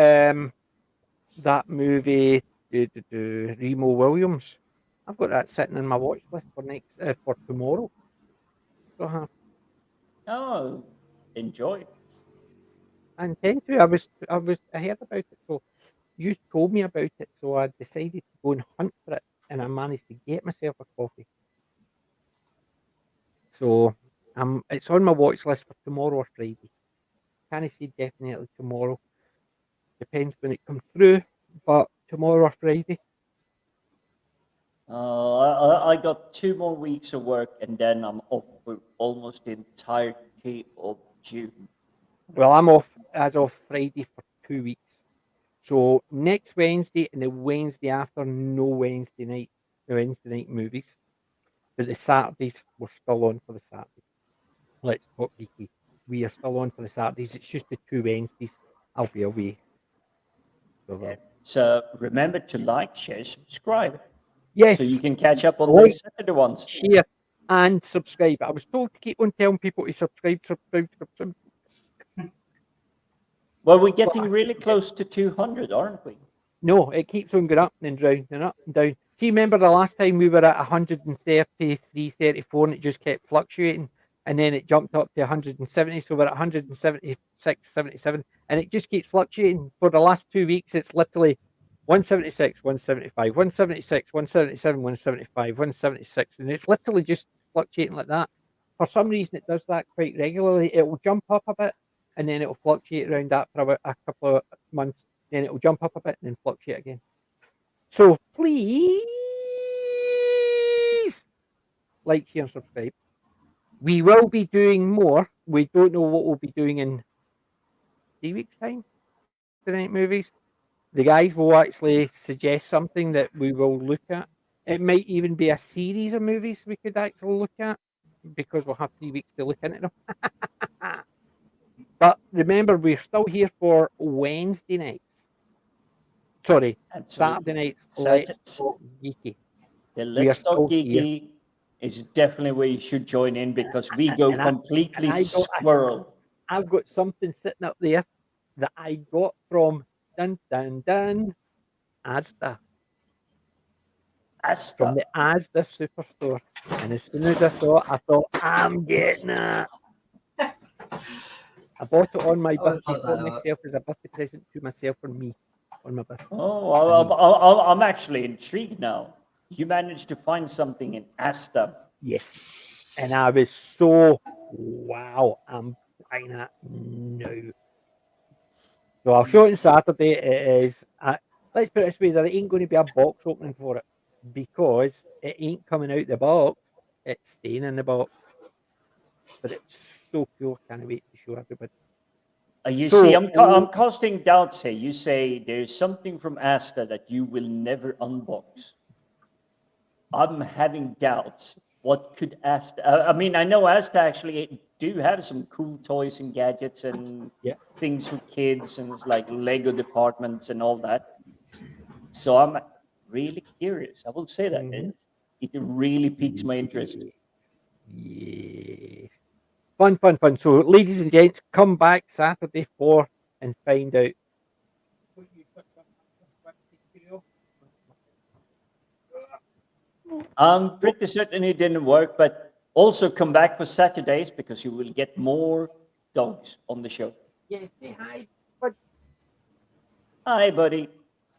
that movie, Remo Williams. I've got that sitting in my watch list for tomorrow. So Oh, enjoy. I intend to. I heard about it. So you told me about it. So I decided to go and hunt for it, and I managed to get myself a copy. So it's on my watch list for tomorrow or Friday. Can't say definitely tomorrow. Depends when it comes through, but tomorrow or Friday. I got 2 more weeks of work, and then I'm off for almost the entirety of June. Well, I'm off as of Friday for 2 weeks. So next Wednesday and the Wednesday after, no Wednesday night movies. But the Saturdays, we're still on for the Saturdays. Let's talk geeky. We are still on for the Saturdays. It's just the 2 Wednesdays. I'll be away. So remember to like, share, subscribe. Yes. So you can catch up on the Saturday ones. Share and subscribe. I was told to keep on telling people to subscribe. Well, we're getting really close to 200, aren't we? No, it keeps on going up and down and up and down. See, remember the last time we were at 133, 34, and it just kept fluctuating, and then it jumped up to 170, so we're at 176, 77, and it just keeps fluctuating. For the last 2 weeks, it's literally 176, 175, 176, 177, 175, 176, and it's literally just fluctuating like that. For some reason, it does that quite regularly. It will jump up a bit, and then it will fluctuate around that for about a couple of months. Then it will jump up a bit and then fluctuate again. So please like, share, and subscribe. We will be doing more. We don't know what we'll be doing in 3 weeks' time. Tonight movies. The guys will actually suggest something that we will look at. It might even be a series of movies we could actually look at, because we'll have 3 weeks to look into them. But remember, we're still here for Wednesday nights. Sorry, Saturday nights. Let's Talk Geeky. The Let's Talk Geeky is definitely where you should join in, because we go completely squirrel. I've got something sitting up there that I got from Asda. From the Asda Superstore. And as soon as I saw it, I thought, I'm getting it. I bought it on my birthday for myself as a birthday present to myself and me on my birthday. Oh, I'm actually intrigued now. You managed to find something in Asda. Yes. And I was so, wow, I'm buying that now. So I'll show it on Saturday. It is, let's put it this way, there ain't going to be a box opening for it, because it ain't coming out the box. It's staying in the box. But it's so cool. Can't wait to show everybody. See, I'm casting doubts here. You say there's something from Asda that you will never unbox. I'm having doubts. What could Asda? I mean, I know Asda actually do have some cool toys and gadgets and things for kids, and it's like Lego departments and all that. So I'm really curious. I will say that it really piques my interest. Yeah. Fun. So, ladies and gents, come back Saturday 4 and find out. I'm pretty certain it didn't work, but also come back for Saturdays, because you will get more dogs on the show. Yeah, say hi, bud. Hi, buddy.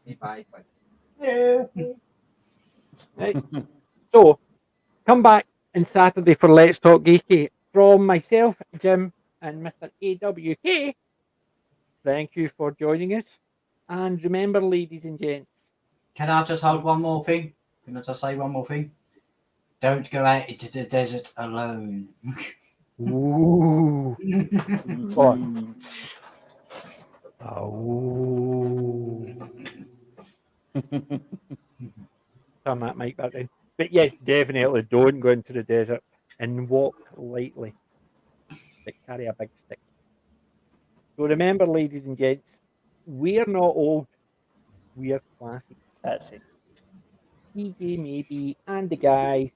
Say bye, bud. Yeah. Right. So, come back on Saturday for Let's Talk Geeky. From myself, Jim, and Mr. AWK, thank you for joining us. And remember, ladies and gents. Can I just hold one more thing? Can I just say one more thing? Don't go out into the desert alone. Ooh. Oh. Turn that mic back down. But yes, definitely don't go into the desert and walk lightly, but carry a big stick. So remember, ladies and gents, we're not old, we're classic. That's it. DJ maybe, and the guys